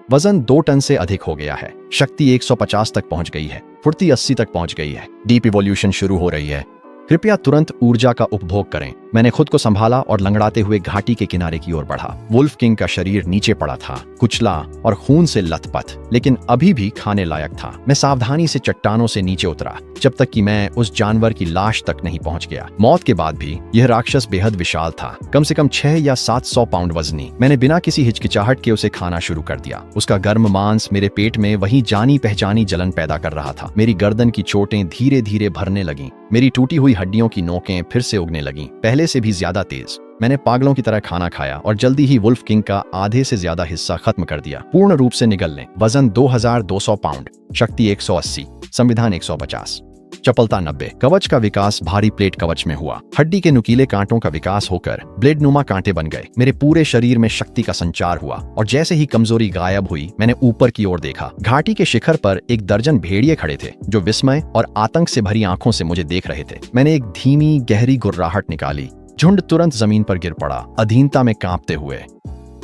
वजन 2 टन से अधिक हो गया है। शक्ति 150 तक पहुंच गई है। फुर्ती 80 तक पहुंच गई है। डीप इवोल्यूशन शुरू हो रही है। कृपया तुरंत ऊर्जा का उपभोग करें। मैंने खुद को संभाला और लंगड़ाते हुए घाटी के किनारे की ओर बढ़ा। वुल्फ किंग का शरीर नीचे पड़ा था, कुचला और खून से लथपथ, लेकिन अभी भी खाने लायक था। मैं सावधानी से चट्टानों से नीचे उतरा, जब तक कि मैं उस जानवर की लाश तक नहीं पहुंच गया। मौत के बाद भी यह राक्षस बेहद विशाल था, कम से कम 6 या 700 पाउंड वजनी। मैंने बिना किसी हिचकिचाहट के उसे खाना शुरू कर दिया। उसका गर्म मांस मेरे पेट में वही जानी पहचानी जलन पैदा कर रहा था। मेरी गर्दन की चोटें धीरे धीरे भरने लगीं। मेरी टूटी हुई हड्डियों की नोकें फिर से उगने लगीं, पहले से भी ज्यादा तेज। मैंने पागलों की तरह खाना खाया और जल्दी ही वुल्फ किंग का आधे से ज्यादा हिस्सा खत्म कर दिया, पूर्ण रूप से निगल लें। वजन 2200 पाउंड, शक्ति 180, संविधान 150, चपलता 90। कवच का विकास भारी प्लेट कवच में हुआ। हड्डी के नुकीले कांटों का विकास होकर ब्लेड नुमा कांटे बन गए। मेरे पूरे शरीर में शक्ति का संचार हुआ और जैसे ही कमजोरी गायब हुई, मैंने ऊपर की ओर देखा। घाटी के शिखर पर 1 दर्जन भेड़िए खड़े थे, जो विस्मय और आतंक से भरी आंखों से मुझे देख रहे थे। मैंने एक धीमी गहरी गुर्राहट निकाली। झुंड तुरंत जमीन पर गिर पड़ा, अधीनता में कांपते हुए।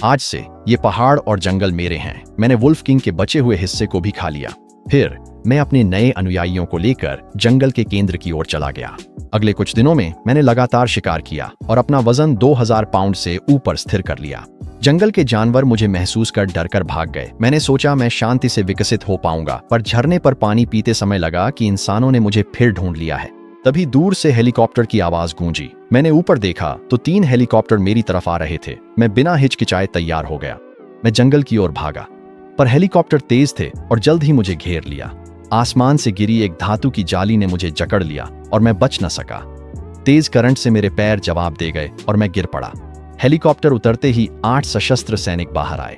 आज से ये पहाड़ और जंगल मेरे हैं। मैंने वुल्फ किंग के बचे हुए हिस्से को भी खा लिया। फिर मैं अपने नए अनुयायियों को लेकर जंगल के केंद्र की ओर चला गया। अगले कुछ दिनों में मैंने लगातार शिकार किया और अपना वजन 2000 पाउंड से ऊपर स्थिर कर लिया। जंगल के जानवर मुझे महसूस कर डर कर भाग गए। मैंने सोचा मैं शांति से विकसित हो पाऊंगा, पर झरने पर पानी पीते समय लगा कि इंसानों ने मुझे फिर ढूंढ लिया है। तभी दूर से हेलीकॉप्टर की आवाज गूंजी। मैंने ऊपर देखा तो 3 हेलीकॉप्टर मेरी तरफ आ रहे थे। मैं बिना हिचकिचाए तैयार हो गया। मैं जंगल की ओर भागा, पर हेलीकॉप्टर तेज थे और जल्द ही मुझे घेर लिया। आसमान से गिरी एक धातु की जाली ने मुझे जकड़ लिया और मैं बच न सका। तेज करंट से मेरे पैर जवाब दे गए और मैं गिर पड़ा। हेलीकॉप्टर उतरते ही 8 सशस्त्र सैनिक बाहर आए।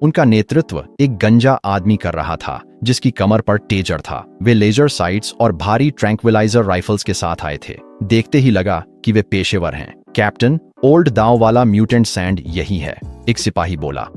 उनका नेतृत्व एक गंजा आदमी कर रहा था जिसकी कमर पर टेजर था। वे लेजर साइट्स और भारी ट्रैंक्विलाइजर राइफल्स के साथ आए थे। देखते ही लगा कि वे पेशेवर हैं। कैप्टन, ओल्ड दाव वाला म्यूटेंट सैंड यही है, एक सिपाही बोला।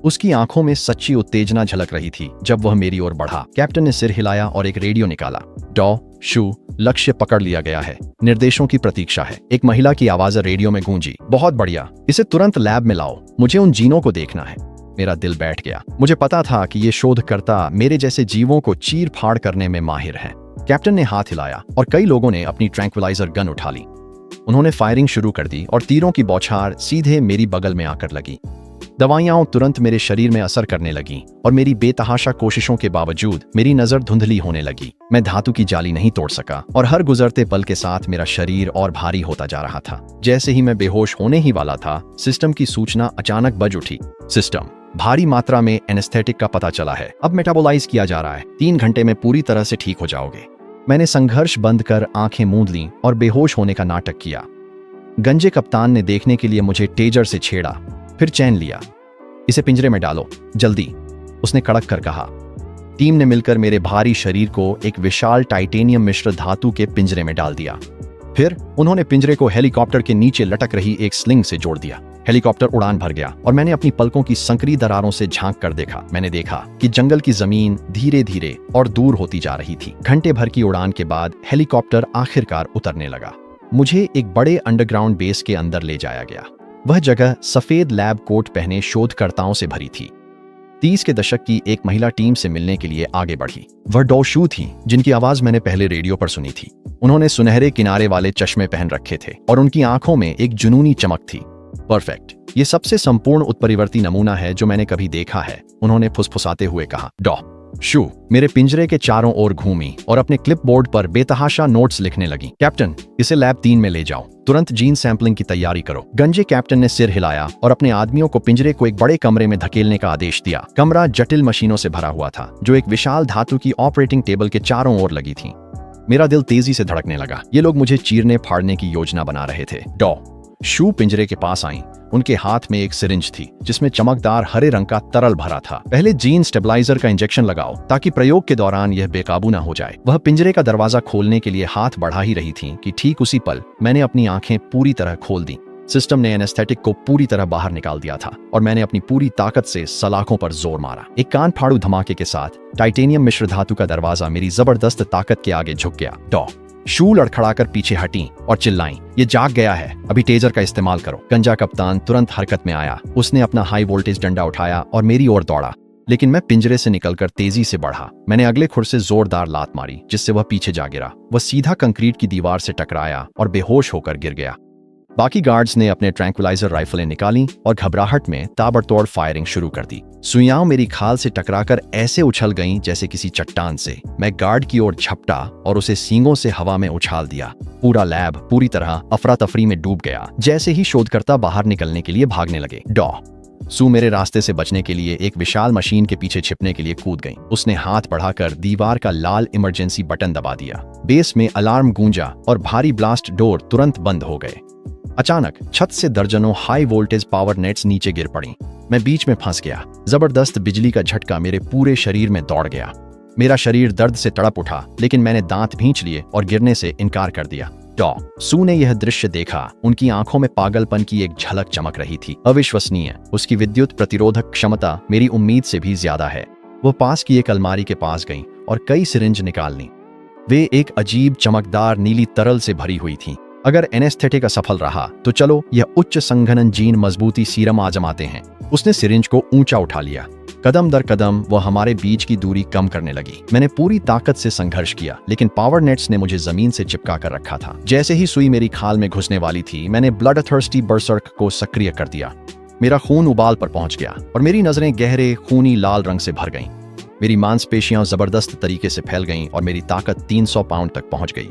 उसकी आंखों में सच्ची उत्तेजना झलक रही थी जब वह मेरी ओर बढ़ा। कैप्टन ने सिर हिलाया और एक रेडियो निकाला। डॉ शू, लक्ष्य पकड़ लिया गया है, निर्देशों की प्रतीक्षा है। एक महिला की आवाज रेडियो में गूंजी। बहुत बढ़िया, इसे तुरंत लैब में लाओ, मुझे उन जीनों को देखना है। मेरा दिल बैठ गया। मुझे पता था कि ये शोधकर्ता मेरे जैसे जीवों को चीर फाड़ करने में माहिर हैं। कैप्टन ने हाथ हिलाया और कई लोगों ने अपनी ट्रैंक्विलाइजर गन उठा ली। उन्होंने फायरिंग शुरू कर दी और तीरों की बौछार सीधे मेरी बगल में आकर लगी। दवाइयां तुरंत मेरे शरीर में असर करने लगी और मेरी बेतहाशा कोशिशों के बावजूद मेरी नजर धुंधली होने लगी। मैं धातु की जाली नहीं तोड़ सका और हर गुजरते पल के साथ मेरा शरीर और भारी होता जा रहा था। जैसे ही मैं बेहोश होने ही वाला था, सिस्टम की सूचना अचानक बज उठी। सिस्टम, भारी मात्रा में एनेस्थेटिक का पता चला है, अब मेटाबोलाइज किया जा रहा है, 3 घंटे में पूरी तरह से ठीक हो जाओगे। मैंने संघर्ष बंद कर आंखें मूंद लीं और बेहोश होने का नाटक किया। गंजे कप्तान ने देखने के लिए मुझे टेजर से छेड़ा, फिर चैन लिया। इसे पिंजरे में डालो, जल्दी, उसने कड़क कर कहा। टीम ने मिलकर मेरे भारी शरीर को एक विशाल टाइटेनियम मिश्र धातु के पिंजरे में डाल दिया। फिर उन्होंने पिंजरे को हेलीकॉप्टर के नीचे लटक रही एक स्लिंग से जोड़ दिया। हेलीकॉप्टर उड़ान भर गया और मैंने अपनी पलकों की संकरी दरारों से झांक कर देखा। मैंने देखा कि जंगल की जमीन धीरे धीरे और दूर होती जा रही थी। घंटे भर की उड़ान के बाद हेलीकॉप्टर आखिरकार उतरने लगा। मुझे एक बड़े अंडरग्राउंड बेस के अंदर ले जाया गया। वह जगह सफेद लैब कोट पहने शोधकर्ताओं से भरी थी। 30 के दशक की एक महिला टीम से मिलने के लिए आगे बढ़ी। वह डॉ शू थी, जिनकी आवाज मैंने पहले रेडियो पर सुनी थी। उन्होंने सुनहरे किनारे वाले चश्मे पहन रखे थे और उनकी आंखों में एक जुनूनी चमक थी। परफेक्ट, ये सबसे संपूर्ण उत्परिवर्ती नमूना है जो मैंने कभी देखा है, उन्होंने फुसफुसाते हुए कहा। डॉ शू मेरे पिंजरे के चारों ओर घूमी और अपने क्लिपबोर्ड पर बेतहाशा नोट्स लिखने लगी। कैप्टन, इसे लैब 3 में ले जाओ, तुरंत जीन सैंपलिंग की तैयारी करो। गंजे कैप्टन ने सिर हिलाया और अपने आदमियों को पिंजरे को एक बड़े कमरे में धकेलने का आदेश दिया। कमरा जटिल मशीनों से भरा हुआ था जो एक विशाल धातु की ऑपरेटिंग टेबल के चारों ओर लगी थी। मेरा दिल तेजी से धड़कने लगा। ये लोग मुझे चीरने फाड़ने की योजना बना रहे थे। डॉ शू पिंजरे के पास आई। उनके हाथ में एक सिरिंज थी जिसमें चमकदार हरे रंग का तरल भरा था। पहले जीन स्टेबलाइजर का इंजेक्शन लगाओ ताकि प्रयोग के दौरान यह बेकाबू न हो जाए। वह पिंजरे का दरवाजा खोलने के लिए हाथ बढ़ा ही रही थी कि ठीक उसी पल मैंने अपनी आंखें पूरी तरह खोल दी। सिस्टम ने एनेस्थेटिक को पूरी तरह बाहर निकाल दिया था और मैंने अपनी पूरी ताकत से सलाखों पर जोर मारा। एक कान फाड़ू धमाके के साथ टाइटेनियम मिश्र धातु का दरवाजा मेरी जबरदस्त ताकत के आगे झुक गया। डॉ शू लड़खड़ाकर पीछे हटी और चिल्लाईं, ये जाग गया है, अभी टेजर का इस्तेमाल करो। गंजा कप्तान तुरंत हरकत में आया। उसने अपना हाई वोल्टेज डंडा उठाया और मेरी ओर दौड़ा, लेकिन मैं पिंजरे से निकलकर तेजी से बढ़ा। मैंने अगले खुर से जोरदार लात मारी जिससे वह पीछे जा गिरा। वह सीधा कंक्रीट की दीवार से टकराया और बेहोश होकर गिर गया। बाकी गार्ड्स ने अपने ट्रैंक्विलाइजर राइफलें निकाली और घबराहट में ताबड़तोड़ फायरिंग शुरू कर दी। सुइयां मेरी खाल से टकराकर ऐसे उछल गईं जैसे किसी चट्टान से। मैं गार्ड की ओर झपटा और उसे सींगों से हवा में उछाल दिया। पूरा लैब पूरी तरह अफरा तफरी में डूब गया। जैसे ही शोधकर्ता बाहर निकलने के लिए भागने लगे, डॉ सू मेरे रास्ते से बचने के लिए एक विशाल मशीन के पीछे छिपने के लिए कूद गई। उसने हाथ बढ़ाकर दीवार का लाल इमरजेंसी बटन दबा दिया। बेस में अलार्म गूंजा और भारी ब्लास्ट डोर तुरंत बंद हो गए। अचानक छत से दर्जनों हाई वोल्टेज पावर नेट्स नीचे गिर पड़ी। मैं बीच में फंस गया। जबरदस्त बिजली का झटका मेरे पूरे शरीर में दौड़ गया। मेरा शरीर दर्द से तड़प उठा, लेकिन मैंने दांत भींच लिए और गिरने से इनकार कर दिया। डॉ सू ने यह दृश्य देखा। उनकी आंखों में पागलपन की एक झलक चमक रही थी। अविश्वसनीय, उसकी विद्युत प्रतिरोधक क्षमता मेरी उम्मीद से भी ज्यादा है। वो पास की एक अलमारी के पास गई और कई सिरिंज निकाल ली। वे एक अजीब चमकदार नीली तरल से भरी हुई थीं। अगर एनेस्थेटिक असफल रहा तो चलो यह उच्च संघनन जीन मजबूती सीरम आजमाते हैं। उसने सिरिंज को ऊंचा उठा लिया। कदम दर कदम वह हमारे बीच की दूरी कम करने लगी। मैंने पूरी ताकत से संघर्ष किया, लेकिन पावर नेट्स ने मुझे जमीन से चिपका कर रखा था। जैसे ही सुई मेरी खाल में घुसने वाली थी, मैंने ब्लड थर्स्टी बर्सर्क को सक्रिय कर दिया। मेरा खून उबाल पर पहुंच गया और मेरी नजरें गहरे खूनी लाल रंग से भर गईं। मेरी मांसपेशियां जबरदस्त तरीके से फैल गईं और मेरी ताकत 300 पाउंड तक पहुंच गई।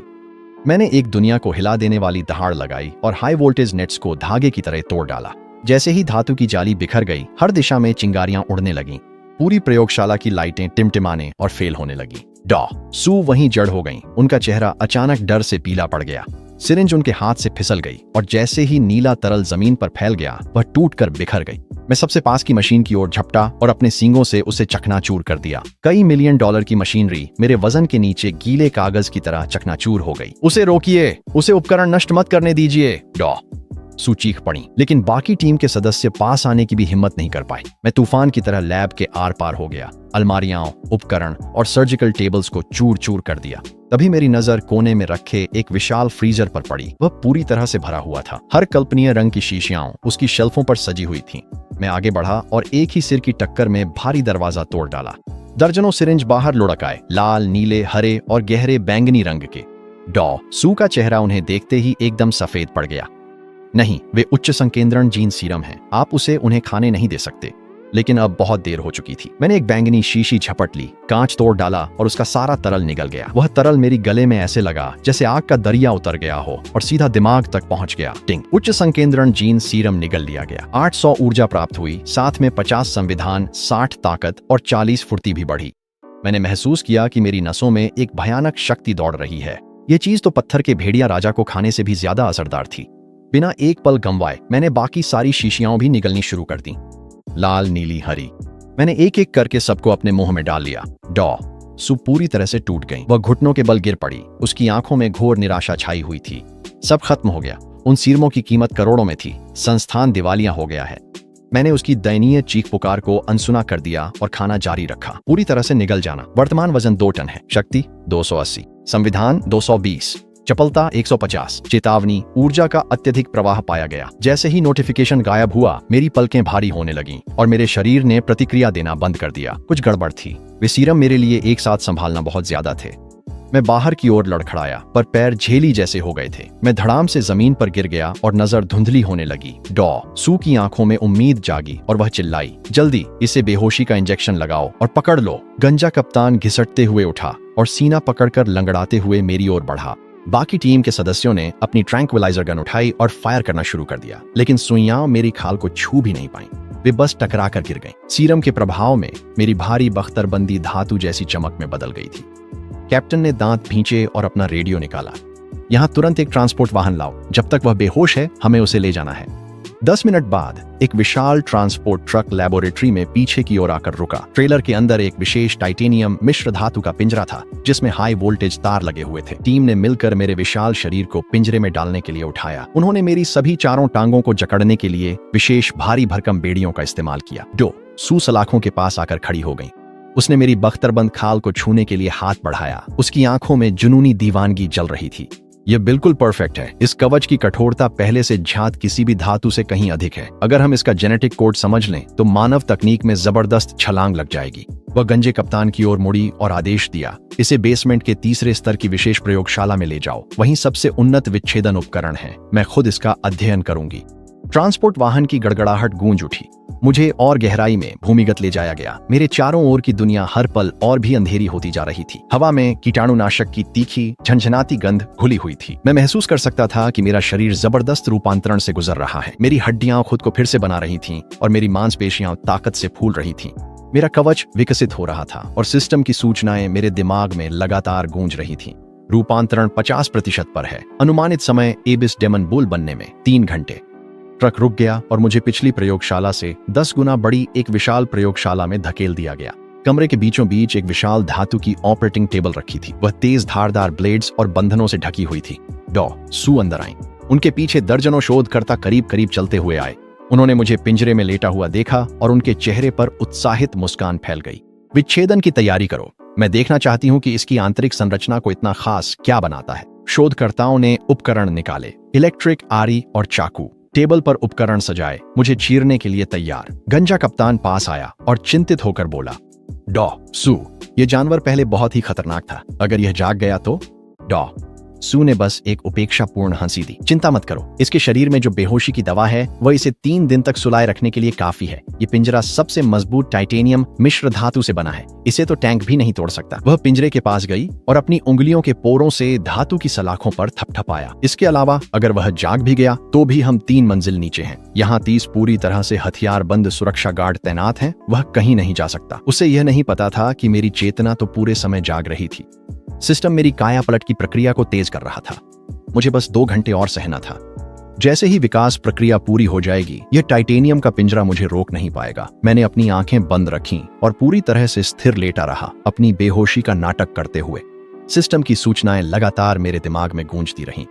मैंने एक दुनिया को हिला देने वाली दहाड़ लगाई और हाई वोल्टेज नेट्स को धागे की तरह तोड़ डाला। जैसे ही धातु की जाली बिखर गई, हर दिशा में चिंगारियां उड़ने लगीं। पूरी प्रयोगशाला की लाइटें टिमटिमाने और फेल होने लगी। सू वहीं जड़ हो गईं। उनका चेहरा अचानक डर से पीला पड़ गया। सिरिंज उनके हाथ से फिसल गई और जैसे ही नीला तरल जमीन पर फैल गया, वह टूटकर बिखर गई। मैं सबसे पास की मशीन की ओर झपटा और अपने सींगों से उसे चकनाचूर कर दिया। कई मिलियन डॉलर की मशीनरी मेरे वजन के नीचे गीले कागज की तरह चकनाचूर हो गई। उसे रोकिए, उसे उपकरण नष्ट मत करने दीजिए, सू चीख पड़ी। लेकिन बाकी टीम के सदस्य पास आने की भी हिम्मत नहीं कर पाए। मैं तूफान की तरह लैब के आर पार हो गया, अलमारियां, उपकरण और सर्जिकल टेबल्स को चूर चूर कर दिया। तभी मेरी नजर कोने में रखे एक विशाल फ्रीजर पर पड़ी। वह पूरी तरह से भरा हुआ था। हर कल्पनीय रंग की शीशियां उसकी शेल्फों पर सजी हुई थीं। मैं आगे बढ़ा और एक ही सिर की टक्कर में भारी दरवाजा तोड़ डाला। दर्जनों सिरिंज बाहर लुढ़क आए, लाल, नीले, हरे और गहरे बैंगनी रंग के। सू का चेहरा उन्हें देखते ही एकदम सफेद पड़ गया। नहीं, वे उच्च संकेंद्रण जीन सीरम हैं। आप उसे उन्हें खाने नहीं दे सकते। लेकिन अब बहुत देर हो चुकी थी। मैंने एक बैंगनी शीशी झपट ली, कांच तोड़ डाला और उसका सारा तरल निकल गया। वह तरल मेरी गले में ऐसे लगा जैसे आग का दरिया उतर गया हो और सीधा दिमाग तक पहुंच गया। टिंग। उच्च संकेंद्रण जीन सीरम निगल लिया गया। 800 ऊर्जा प्राप्त हुई, साथ में 50 संविधान, 60 ताकत और 40 फुर्ती भी बढ़ी। मैंने महसूस किया कि मेरी नसों में एक भयानक शक्ति दौड़ रही है। ये चीज तो पत्थर के भेड़िया राजा को खाने से भी ज्यादा असरदार थी। बिना एक पल गंवाए मैंने बाकी सारी शीशियां भी निगलनी शुरू कर दी। लाल, नीली, हरी। मैंने एक एक करके सबको अपने मुंह में डाल लिया। सू पूरी तरह से टूट गई। वह घुटनों के बल गिर पड़ी। उसकी आंखों में घोर निराशा छाई हुई थी। सब खत्म हो गया। उन सीरमों की कीमत करोड़ों में थी। संस्थान दिवालिया हो गया है। मैंने उसकी दयनीय चीख पुकार को अनसुना कर दिया और खाना जारी रखा। पूरी तरह से निगल जाना। वर्तमान वजन 2 टन है। शक्ति 280, संविधान 220, चपलता 150। चेतावनी, ऊर्जा का अत्यधिक प्रवाह पाया गया। जैसे ही नोटिफिकेशन गायब हुआ, मेरी पलकें भारी होने लगीं और मेरे शरीर ने प्रतिक्रिया देना बंद कर दिया। कुछ गड़बड़ थी। वे सीरम मेरे लिए एक साथ संभालना बहुत ज्यादा थे। मैं बाहर की ओर लड़खड़ाया, पर पैर झेली जैसे हो गए थे। मैं धड़ाम से जमीन पर गिर गया और नजर धुंधली होने लगी। सू की आंखों में उम्मीद जागी और वह चिल्लाई, जल्दी इसे बेहोशी का इंजेक्शन लगाओ और पकड़ लो। गंजा कप्तान घिसटते हुए उठा और सीना पकड़कर लंगड़ाते हुए मेरी ओर बढ़ा। बाकी टीम के सदस्यों ने अपनी ट्रैंक्विलाइजर गन उठाई और फायर करना शुरू कर दिया, लेकिन सुइयां मेरी खाल को छू भी नहीं पाई। वे बस टकरा कर गिर गईं। सीरम के प्रभाव में मेरी भारी बख्तरबंदी धातु जैसी चमक में बदल गई थी। कैप्टन ने दांत भींचे और अपना रेडियो निकाला। यहाँ तुरंत एक ट्रांसपोर्ट वाहन लाओ। जब तक वह बेहोश है, हमें उसे ले जाना है। 10 मिनट बाद एक विशाल ट्रांसपोर्ट ट्रक लेबोरेटरी में पीछे की ओर आकर रुका। ट्रेलर के अंदर एक विशेष टाइटेनियम मिश्र धातु का पिंजरा था, जिसमें हाई वोल्टेज तार लगे हुए थे। टीम ने मिलकर मेरे विशाल शरीर को पिंजरे में डालने के लिए उठाया। उन्होंने मेरी सभी चारों टांगों को जकड़ने के लिए विशेष भारी भरकम बेड़ियों का इस्तेमाल किया। सू सलाखों के पास आकर खड़ी हो गई। उसने मेरी बख्तरबंद खाल को छूने के लिए हाथ बढ़ाया। उसकी आंखों में जुनूनी दीवानगी जल रही थी। यह बिल्कुल परफेक्ट है। इस कवच की कठोरता पहले से ज्ञात किसी भी धातु से कहीं अधिक है। अगर हम इसका जेनेटिक कोड समझ लें तो मानव तकनीक में जबरदस्त छलांग लग जाएगी। वह गंजे कप्तान की ओर मुड़ी और आदेश दिया, इसे बेसमेंट के तीसरे स्तर की विशेष प्रयोगशाला में ले जाओ। वहीं सबसे उन्नत विच्छेदन उपकरण है। मैं खुद इसका अध्ययन करूंगी। ट्रांसपोर्ट वाहन की गड़गड़ाहट गूंज उठी। मुझे और गहराई में भूमिगत ले जाया गया। मेरे चारों ओर की दुनिया हर पल और भी अंधेरी होती जा रही थी। हवा में कीटाणुनाशक की तीखी झंझनाती गंध घुली हुई थी। मैं महसूस कर सकता था कि मेरा शरीर जबरदस्त रूपांतरण से गुजर रहा है। मेरी हड्डियां खुद को फिर से बना रही थीं और मेरी मांसपेशियां ताकत से फूल रही थीं। मेरा कवच विकसित हो रहा था और सिस्टम की सूचनाएं मेरे दिमाग में लगातार गूंज रही थीं। रूपांतरण 50% पर है। अनुमानित समय एबिस डेमन बुल बनने में 3 घंटे। ट्रक रुक गया और मुझे पिछली प्रयोगशाला से 10 गुना बड़ी एक विशाल प्रयोगशाला में धकेल दिया गया। कमरे के बीचों बीच एक विशाल धातु की ऑपरेटिंग टेबल रखी थी। वह तेज धारदार ब्लेड्स और बंधनों से ढकी हुई थी। सू अंदर आई। उनके पीछे दर्जनों शोधकर्ता करीब करीब चलते हुए आए। उन्होंने मुझे पिंजरे में लेटा हुआ देखा और उनके चेहरे पर उत्साहित मुस्कान फैल गई। विच्छेदन की तैयारी करो। मैं देखना चाहती हूँ कि इसकी आंतरिक संरचना को इतना खास क्या बनाता है। शोधकर्ताओं ने उपकरण निकाले, इलेक्ट्रिक आरी और चाकू। टेबल पर उपकरण सजाए, मुझे चीरने के लिए तैयार। गंजा कप्तान पास आया और चिंतित होकर बोला, सू, ये जानवर पहले बहुत ही खतरनाक था। अगर यह जाग गया तो? सू ने बस एक उपेक्षापूर्ण हंसी दी। चिंता मत करो, इसके शरीर में जो बेहोशी की दवा है वह इसे 3 दिन तक सुलाए रखने के लिए काफी है। ये पिंजरा सबसे मजबूत टाइटेनियम मिश्र धातु से बना है, इसे तो टैंक भी नहीं तोड़ सकता। वह पिंजरे के पास गई और अपनी उंगलियों के पोरों से धातु की सलाखों पर थपथपाया। इसके अलावा अगर वह जाग भी गया तो भी हम 3 मंजिल नीचे हैं। यहाँ 30 पूरी तरह से हथियारबंद सुरक्षा गार्ड तैनात हैं, वह कहीं नहीं जा सकता। उसे यह नहीं पता था कि मेरी चेतना तो पूरे समय जाग रही थी। सिस्टम मेरी काया पलट की प्रक्रिया को तेज कर रहा था। मुझे बस 2 घंटे और सहना था। जैसे ही विकास प्रक्रिया पूरी हो जाएगी, यह टाइटेनियम का पिंजरा मुझे रोक नहीं पाएगा। मैंने अपनी आंखें बंद रखीं और पूरी तरह से स्थिर लेटा रहा, अपनी बेहोशी का नाटक करते हुए। सिस्टम की सूचनाएं लगातार मेरे दिमाग में गूंजती रहीं।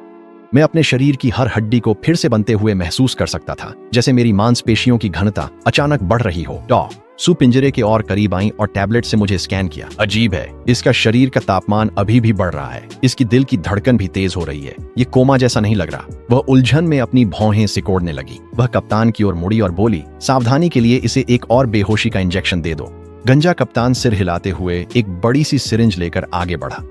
मैं अपने शरीर की हर हड्डी को फिर से बनते हुए महसूस कर सकता था, जैसे मेरी मांसपेशियों की घनता अचानक बढ़ रही हो। सू पिंजरे के और करीब आई और टैबलेट से मुझे स्कैन किया। अजीब है, इसका शरीर का तापमान अभी भी बढ़ रहा है, इसकी दिल की धड़कन भी तेज हो रही है। ये कोमा जैसा नहीं लग रहा। वह उलझन में अपनी भौहें सिकोड़ने लगी। वह कप्तान की ओर मुड़ी और बोली, सावधानी के लिए इसे एक और बेहोशी का इंजेक्शन दे दो। गंजा कप्तान सिर हिलाते हुए एक बड़ी सी सिरिंज लेकर आगे बढ़ा।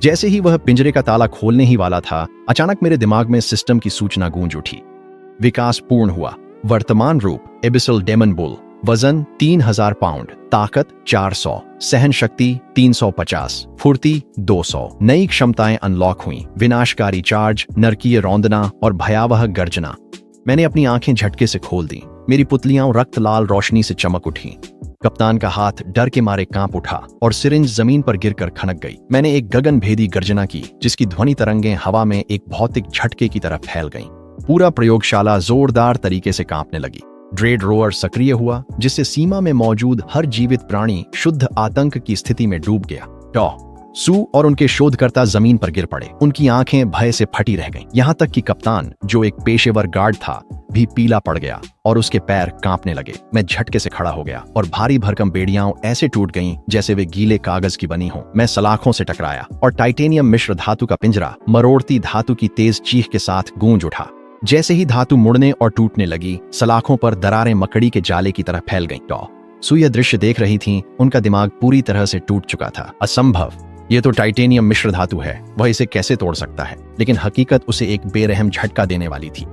जैसे ही वह पिंजरे का ताला खोलने ही वाला था, अचानक मेरे दिमाग में सिस्टम की सूचना गूंज उठी। विकास पूर्ण हुआ। वर्तमान रूप एबिसल डेमन बुल, वजन 3000 पाउंड, ताकत 400, सहन शक्ति 350, फुर्ती 200। नई क्षमताएं अनलॉक हुई, विनाशकारी चार्ज, नरकीय रौंदना और भयावह गर्जना। मैंने अपनी आंखें झटके से खोल दी। मेरी पुतलियां रक्त लाल रोशनी से चमक उठी। कप्तान का हाथ डर के मारे कांप उठा और सिरिंज जमीन पर गिरकर खनक गई। मैंने एक गगनभेदी गर्जना की, जिसकी ध्वनि तरंगें हवा में एक भौतिक झटके की तरह फैल गईं। पूरा प्रयोगशाला जोरदार तरीके से कांपने लगी। ड्रेड रोअर सक्रिय हुआ, जिससे सीमा में मौजूद हर जीवित प्राणी शुद्ध आतंक की स्थिति में डूब गया। सू और उनके शोधकर्ता जमीन पर गिर पड़े। उनकी आंखें भय से फटी रह गईं। यहाँ तक कि कप्तान, जो एक पेशेवर गार्ड था, भी पीला पड़ गया और उसके पैर कांपने लगे। मैं झटके से खड़ा हो गया और भारी भरकम बेड़ियां ऐसे टूट गईं जैसे वे गीले कागज की बनी हों। मैं सलाखों से टकराया और टाइटेनियम मिश्र धातु का पिंजरा मरोड़ती धातु की तेज चीख के साथ गूंज उठा। जैसे ही धातु मुड़ने और टूटने लगी, सलाखों पर दरारें मकड़ी के जाले की तरह फैल गईं। सू यह दृश्य देख रही थीं। उनका दिमाग पूरी तरह से टूट चुका था। असंभव, ये तो टाइटेनियम मिश्र धातु है, वह इसे कैसे तोड़ सकता है? लेकिन हकीकत उसे एक बेरहम झटका देने वाली थी।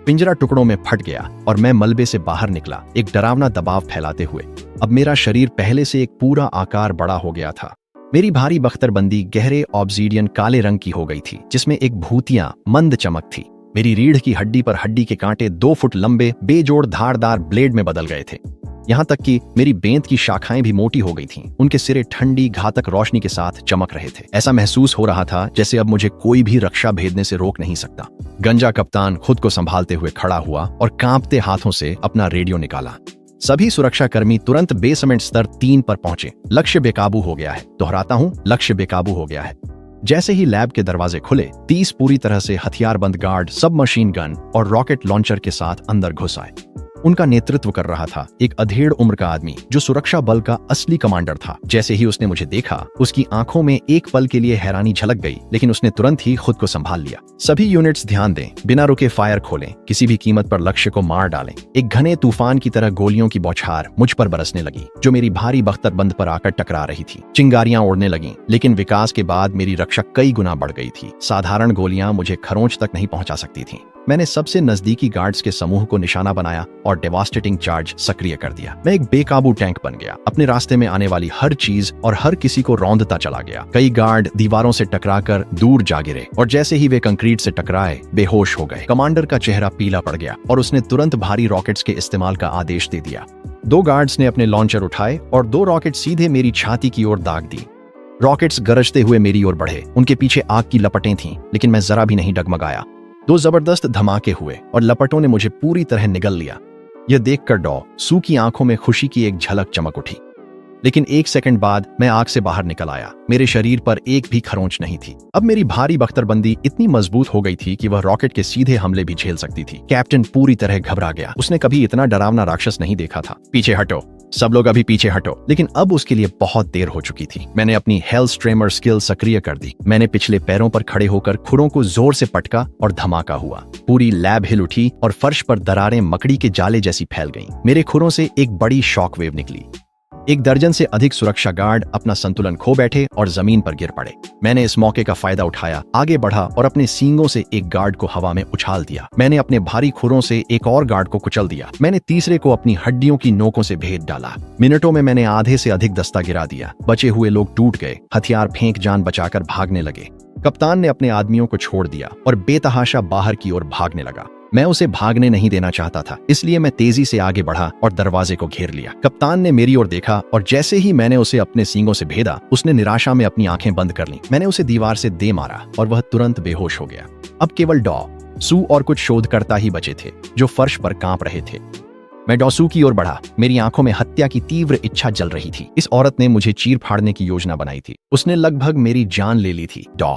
पिंजरा टुकड़ों में फट गया और मैं मलबे से बाहर निकला, एक डरावना दबाव फैलाते हुए। अब मेरा शरीर पहले से एक पूरा आकार बड़ा हो गया था। मेरी भारी बख्तरबंदी गहरे ऑब्सीडियन काले रंग की हो गई थी, जिसमें एक भूतिया मंद चमक थी। मेरी रीढ़ की हड्डी पर हड्डी के कांटे 2 फुट लंबे बेजोड़ धारदार ब्लेड में बदल गए थे। यहाँ तक कि मेरी बेंत की शाखाएं भी मोटी हो गई थीं। उनके सिरे ठंडी घातक रोशनी के साथ चमक रहे थे। ऐसा महसूस हो रहा था जैसे अब मुझे कोई भी रक्षा भेदने से रोक नहीं सकता। गंजा कप्तान खुद को संभालते हुए खड़ा हुआ और कांपते हाथों से अपना रेडियो निकाला। सभी सुरक्षाकर्मी तुरंत बेसमेंट स्तर 3 पर पहुंचे। लक्ष्य बेकाबू हो गया है। दोहराता हूं, लक्ष्य बेकाबू हो गया है। जैसे ही लैब के दरवाजे खुले, 30 पूरी तरह से हथियारबंद गार्ड सबमशीन गन और रॉकेट लॉन्चर के साथ अंदर घुस आए। उनका नेतृत्व कर रहा था एक अधेड़ उम्र का आदमी, जो सुरक्षा बल का असली कमांडर था। जैसे ही उसने मुझे देखा, उसकी आंखों में एक पल के लिए हैरानी झलक गई, लेकिन उसने तुरंत ही खुद को संभाल लिया। सभी यूनिट्स ध्यान दें, बिना रुके फायर खोलें, किसी भी कीमत पर लक्ष्य को मार डालें। एक घने तूफान की तरह गोलियों की बौछार मुझ पर बरसने लगी, जो मेरी भारी बख्तरबंद पर आकर टकरा रही थी। चिंगारियां उड़ने लगीं, लेकिन विकास के बाद मेरी रक्षा कई गुना बढ़ गई थी। साधारण गोलियां मुझे खरोंच तक नहीं पहुंचा सकती थीं। मैंने सबसे नजदीकी गार्ड्स के समूह को निशाना बनाया और डेवास्टेटिंग चार्ज सक्रिय कर दिया। मैं एक बेकाबू टैंक बन गया, अपने रास्ते में आने वाली हर चीज और हर किसी को रौंदता चला गया। कई गार्ड दीवारों से टकराकर दूर जा गिरे और जैसे ही वे कंक्रीट से टकराए, बेहोश हो गए। कमांडर का चेहरा पीला पड़ गया और उसने तुरंत भारी रॉकेट्स के इस्तेमाल का आदेश दे दिया। 2 गार्ड्स ने अपने लॉन्चर उठाए और 2 रॉकेट सीधे मेरी छाती की ओर दाग दी। रॉकेट्स गरजते हुए मेरी ओर बढ़े। उनके पीछे आग की लपटें थीं, लेकिन मैं जरा भी नहीं डगमगाया। 2 जबरदस्त धमाके हुए और लपटों ने मुझे पूरी तरह निगल लिया। यह देखकर सू की आंखों में खुशी की एक झलक चमक उठी। लेकिन 1 सेकंड बाद मैं आग से बाहर निकल आया। मेरे शरीर पर एक भी खरोंच नहीं थी। अब मेरी भारी बख्तरबंदी इतनी मजबूत हो गई थी कि वह रॉकेट के सीधे हमले भी झेल सकती थी। कैप्टन पूरी तरह घबरा गया। उसने कभी इतना डरावना राक्षस नहीं देखा था। पीछे हटो, सब लोग अभी पीछे हटो। लेकिन अब उसके लिए बहुत देर हो चुकी थी। मैंने अपनी हेलस्ट्रेमर स्किल सक्रिय कर दी। मैंने पिछले पैरों पर खड़े होकर खुरों को जोर से पटका और धमाका हुआ। पूरी लैब हिल उठी और फर्श पर दरारें मकड़ी के जाले जैसी फैल गईं। मेरे खुरों से एक बड़ी शॉक वेव निकली। एक दर्जन से अधिक सुरक्षा गार्ड अपना संतुलन खो बैठे और जमीन पर गिर पड़े। मैंने इस मौके का फायदा उठाया, आगे बढ़ा और अपने सींगों से एक गार्ड को हवा में उछाल दिया। मैंने अपने भारी खुरों से एक और गार्ड को कुचल दिया। मैंने तीसरे को अपनी हड्डियों की नोकों से भेद डाला। मिनटों में मैंने आधे से अधिक दस्ता गिरा दिया। बचे हुए लोग टूट गए, हथियार फेंक जान बचाकर भागने लगे। कप्तान ने अपने आदमियों को छोड़ दिया और बेतहाशा बाहर की ओर भागने लगा। मैं उसे भागने नहीं देना चाहता था, इसलिए मैं तेजी से आगे बढ़ा और दरवाजे को घेर लिया। कप्तान ने मेरी ओर देखा और जैसे ही मैंने उसे अपने सींगों से भेदा, उसने निराशा में अपनी आंखें बंद कर लीं। मैंने उसे दीवार से दे मारा और वह तुरंत बेहोश हो गया। अब केवल डॉ, सू और कुछ शोधकर्ता ही बचे थे जो फर्श पर कांप रहे थे। मैं डॉसू की ओर बढ़ा। मेरी आंखों में हत्या की तीव्र इच्छा जल रही थी। इस औरत ने मुझे चीर फाड़ने की योजना बनाई थी। उसने लगभग मेरी जान ले ली थी। डॉ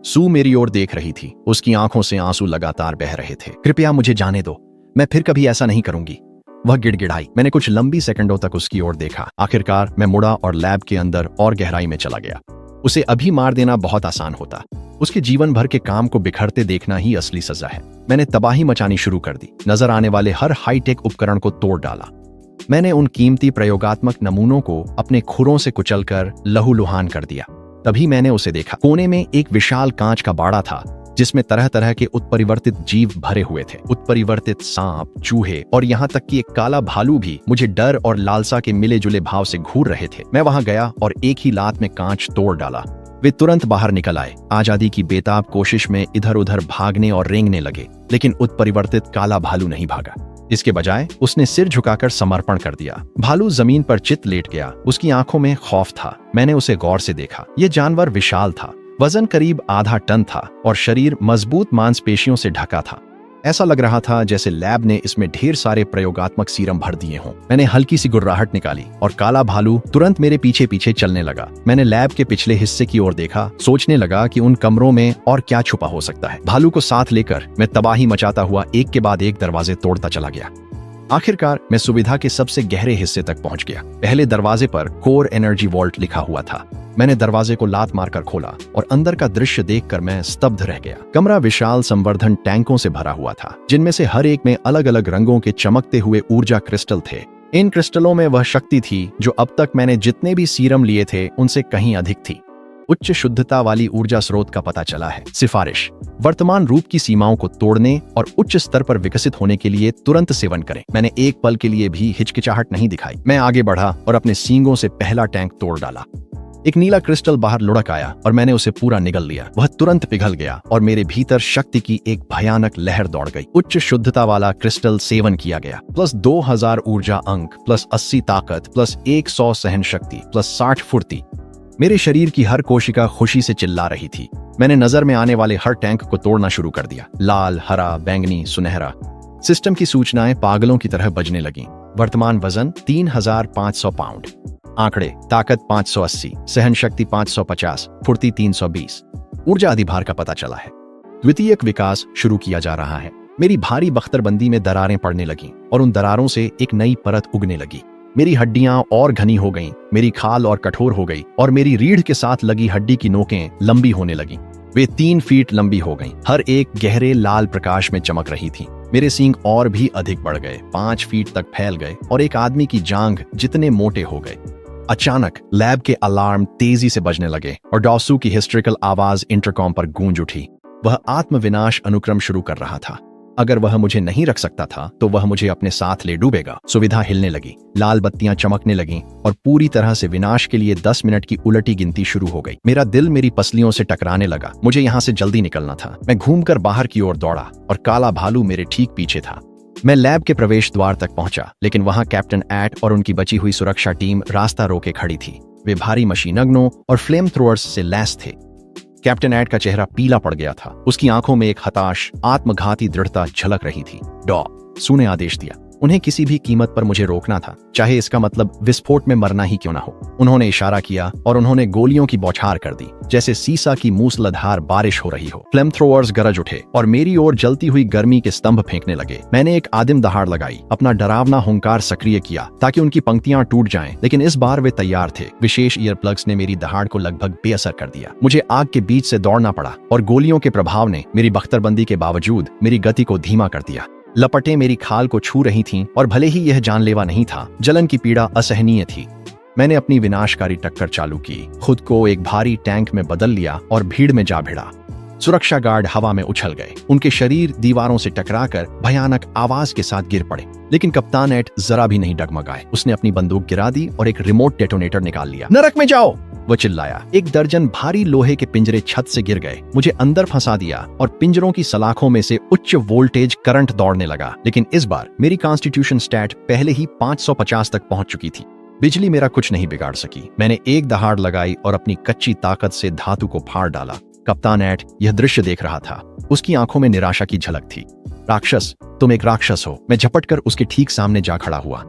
सू मेरी ओर देख रही थी। उसकी आंखों से आंसू लगातार बह रहे थे। कृपया मुझे जाने दो, मैं फिर कभी ऐसा नहीं करूंगी, वह गिड़गिड़ाई। मैंने कुछ लंबी सेकंडों तक उसकी ओर देखा। आखिरकार मैं मुड़ा और लैब के अंदर और गहराई में चला गया। उसे अभी मार देना बहुत आसान होता। उसके जीवन भर के काम को बिखरते देखना ही असली सजा है। मैंने तबाही मचानी शुरू कर दी। नजर आने वाले हर हाईटेक उपकरण को तोड़ डाला। मैंने उन कीमती प्रयोगात्मक नमूनों को अपने खुरों से कुचलकर लहूलुहान कर दिया। तभी मैंने उसे देखा। कोने में एक विशाल कांच का बाड़ा था जिसमें तरह तरह के उत्परिवर्तित जीव भरे हुए थे। उत्परिवर्तित सांप, चूहे और यहाँ तक कि एक काला भालू भी मुझे डर और लालसा के मिले जुले भाव से घूर रहे थे। मैं वहां गया और एक ही लात में कांच तोड़ डाला। वे तुरंत बाहर निकल आए, आजादी की बेताब कोशिश में इधर उधर भागने और रेंगने लगे, लेकिन उत्परिवर्तित काला भालू नहीं भागा। इसके बजाय उसने सिर झुकाकर समर्पण कर दिया। भालू जमीन पर चित लेट गया। उसकी आंखों में खौफ था। मैंने उसे गौर से देखा। यह जानवर विशाल था। वजन करीब आधा टन था और शरीर मजबूत मांसपेशियों से ढका था। ऐसा लग रहा था जैसे लैब ने इसमें ढेर सारे प्रयोगात्मक सीरम भर दिए हों। मैंने हल्की सी गुर्राहट निकाली और काला भालू तुरंत मेरे पीछे पीछे चलने लगा। मैंने लैब के पिछले हिस्से की ओर देखा, सोचने लगा कि उन कमरों में और क्या छुपा हो सकता है। भालू को साथ लेकर मैं तबाही मचाता हुआ एक के बाद एक दरवाजे तोड़ता चला गया। आखिरकार मैं सुविधा के सबसे गहरे हिस्से तक पहुंच गया। पहले दरवाजे पर कोर एनर्जी वॉल्ट लिखा हुआ था। मैंने दरवाजे को लात मारकर खोला और अंदर का दृश्य देखकर मैं स्तब्ध रह गया। कमरा विशाल संवर्धन टैंकों से भरा हुआ था, जिनमें से हर एक में अलग अलग रंगों के चमकते हुए ऊर्जा क्रिस्टल थे। इन क्रिस्टलों में वह शक्ति थी जो अब तक मैंने जितने भी सीरम लिए थे उनसे कहीं अधिक थी। उच्च शुद्धता वाली ऊर्जा स्रोत का पता चला है। सिफारिश: वर्तमान रूप की सीमाओं को तोड़ने और उच्च स्तर पर विकसित होने के लिए तुरंत सेवन करें। मैंने एक पल के लिए भी हिचकिचाहट नहीं दिखाई। मैं आगे बढ़ा और अपने सींगों से पहला टैंक तोड़ डाला। एक नीला क्रिस्टल बाहर लुढ़क आया और मैंने उसे पूरा निगल लिया। वह तुरंत पिघल गया और मेरे भीतर शक्ति की एक भयानक लहर दौड़ गई। उच्च शुद्धता वाला क्रिस्टल सेवन किया गया। प्लस 2000 ऊर्जा अंक, प्लस 80 ताकत, प्लस 100 सहन शक्ति, प्लस 60 फुर्ती। मेरे शरीर की हर कोशिका खुशी से चिल्ला रही थी। मैंने नजर में आने वाले हर टैंक को तोड़ना शुरू कर दिया। लाल, हरा, बैंगनी, सुनहरा। सिस्टम की सूचनाएं पागलों की तरह बजने लगीं। वर्तमान वजन 3500 पाउंड। आंकड़े: ताकत 580, सहन शक्ति 550, फुर्ती 320। ऊर्जा अधिभार का पता चला है। द्वितीयक विकास शुरू किया जा रहा है। मेरी भारी बख्तरबंदी में दरारें पड़ने लगीं और उन दरारों से एक नई परत उगने लगी। मेरी हड्डियां और घनी हो गईं, मेरी खाल और कठोर हो गई और मेरी रीढ़ के साथ लगी हड्डी की नोकें लंबी होने लगीं। वे 3 फीट लंबी हो गईं, हर एक गहरे लाल प्रकाश में चमक रही थी। मेरे सींग और भी अधिक बढ़ गए, 5 फीट तक फैल गए और एक आदमी की जांघ जितने मोटे हो गए। अचानक लैब के अलार्म तेजी से बजने लगे और डॉसू की हिस्ट्रिकल आवाज इंटरकॉम पर गूंज उठी। वह आत्मविनाश अनुक्रम शुरू कर रहा था। अगर वह मुझे नहीं रख सकता था तो वह मुझे अपने साथ ले डूबेगा। सुविधा हिलने लगी, लाल बत्तियां चमकने लगीं और पूरी तरह से विनाश के लिए 10 मिनट की उलटी गिनती शुरू हो गई। मेरा दिल मेरी पसलियों से टकराने लगा। मुझे यहाँ से जल्दी निकलना था। मैं घूमकर बाहर की ओर दौड़ा और काला भालू मेरे ठीक पीछे था। मैं लैब के प्रवेश द्वार तक पहुंचा, लेकिन वहां कैप्टन एट और उनकी बची हुई सुरक्षा टीम रास्ता रोके खड़ी थी। वे भारी मशीनगनों और फ्लेम थ्रोअर्स से लैस थे। कैप्टन एट का चेहरा पीला पड़ गया था। उसकी आंखों में एक हताश, आत्मघाती दृढ़ता झलक रही थी। डॉ सू ने आदेश दिया। उन्हें किसी भी कीमत पर मुझे रोकना था, चाहे इसका मतलब विस्फोट में मरना ही क्यों ना हो। उन्होंने इशारा किया और उन्होंने गोलियों की बौछार कर दी, जैसे सीसा की मूसलाधार बारिश हो रही हो। फ्लेम थ्रोअर्स गरज उठे और मेरी ओर जलती हुई गर्मी के स्तंभ फेंकने लगे। मैंने एक आदिम दहाड़ लगाई, अपना डरावना हुंकार सक्रिय किया ताकि उनकी पंक्तियां टूट जाएं, लेकिन इस बार वे तैयार थे। विशेष ईयरप्लग्स ने मेरी दहाड़ को लगभग बेअसर कर दिया। मुझे आग के बीच से दौड़ना पड़ा और गोलियों के प्रभाव ने मेरी बख्तरबंदी के बावजूद मेरी गति को धीमा कर दिया। लपटें मेरी खाल को छू रही थीं और भले ही यह जानलेवा नहीं था, जलन की पीड़ा असहनीय थी। मैंने अपनी विनाशकारी टक्कर चालू की, खुद को एक भारी टैंक में बदल लिया और भीड़ में जा भिड़ा। सुरक्षा गार्ड हवा में उछल गए, उनके शरीर दीवारों से टकराकर भयानक आवाज के साथ गिर पड़े। लेकिन कप्तान एट जरा भी नहीं डगमगाए। उसने अपनी बंदूक गिरा दी और एक रिमोट डेटोनेटर निकाल लिया। नरक में जाओ, वो चिल्लाया। 1 दर्जन भारी लोहे के पिंजरे छत से गिर गए, मुझे अंदर फंसा दिया और पिंजरों की सलाखों में से उच्च वोल्टेज करंट दौड़ने लगा। लेकिन इस बार मेरी कॉन्स्टिट्यूशन स्टैट पहले ही 550 तक पहुंच चुकी थी। बिजली मेरा कुछ नहीं बिगाड़ सकी। मैंने एक दहाड़ लगाई और अपनी कच्ची ताकत से धातु को फाड़ डाला। कप्तान एट यह दृश्य देख रहा था। उसकी आंखों में निराशा की झलक थी। राक्षस, तुम एक राक्षस हो। मैं झपटकर उसके ठीक सामने जा खड़ा हुआ।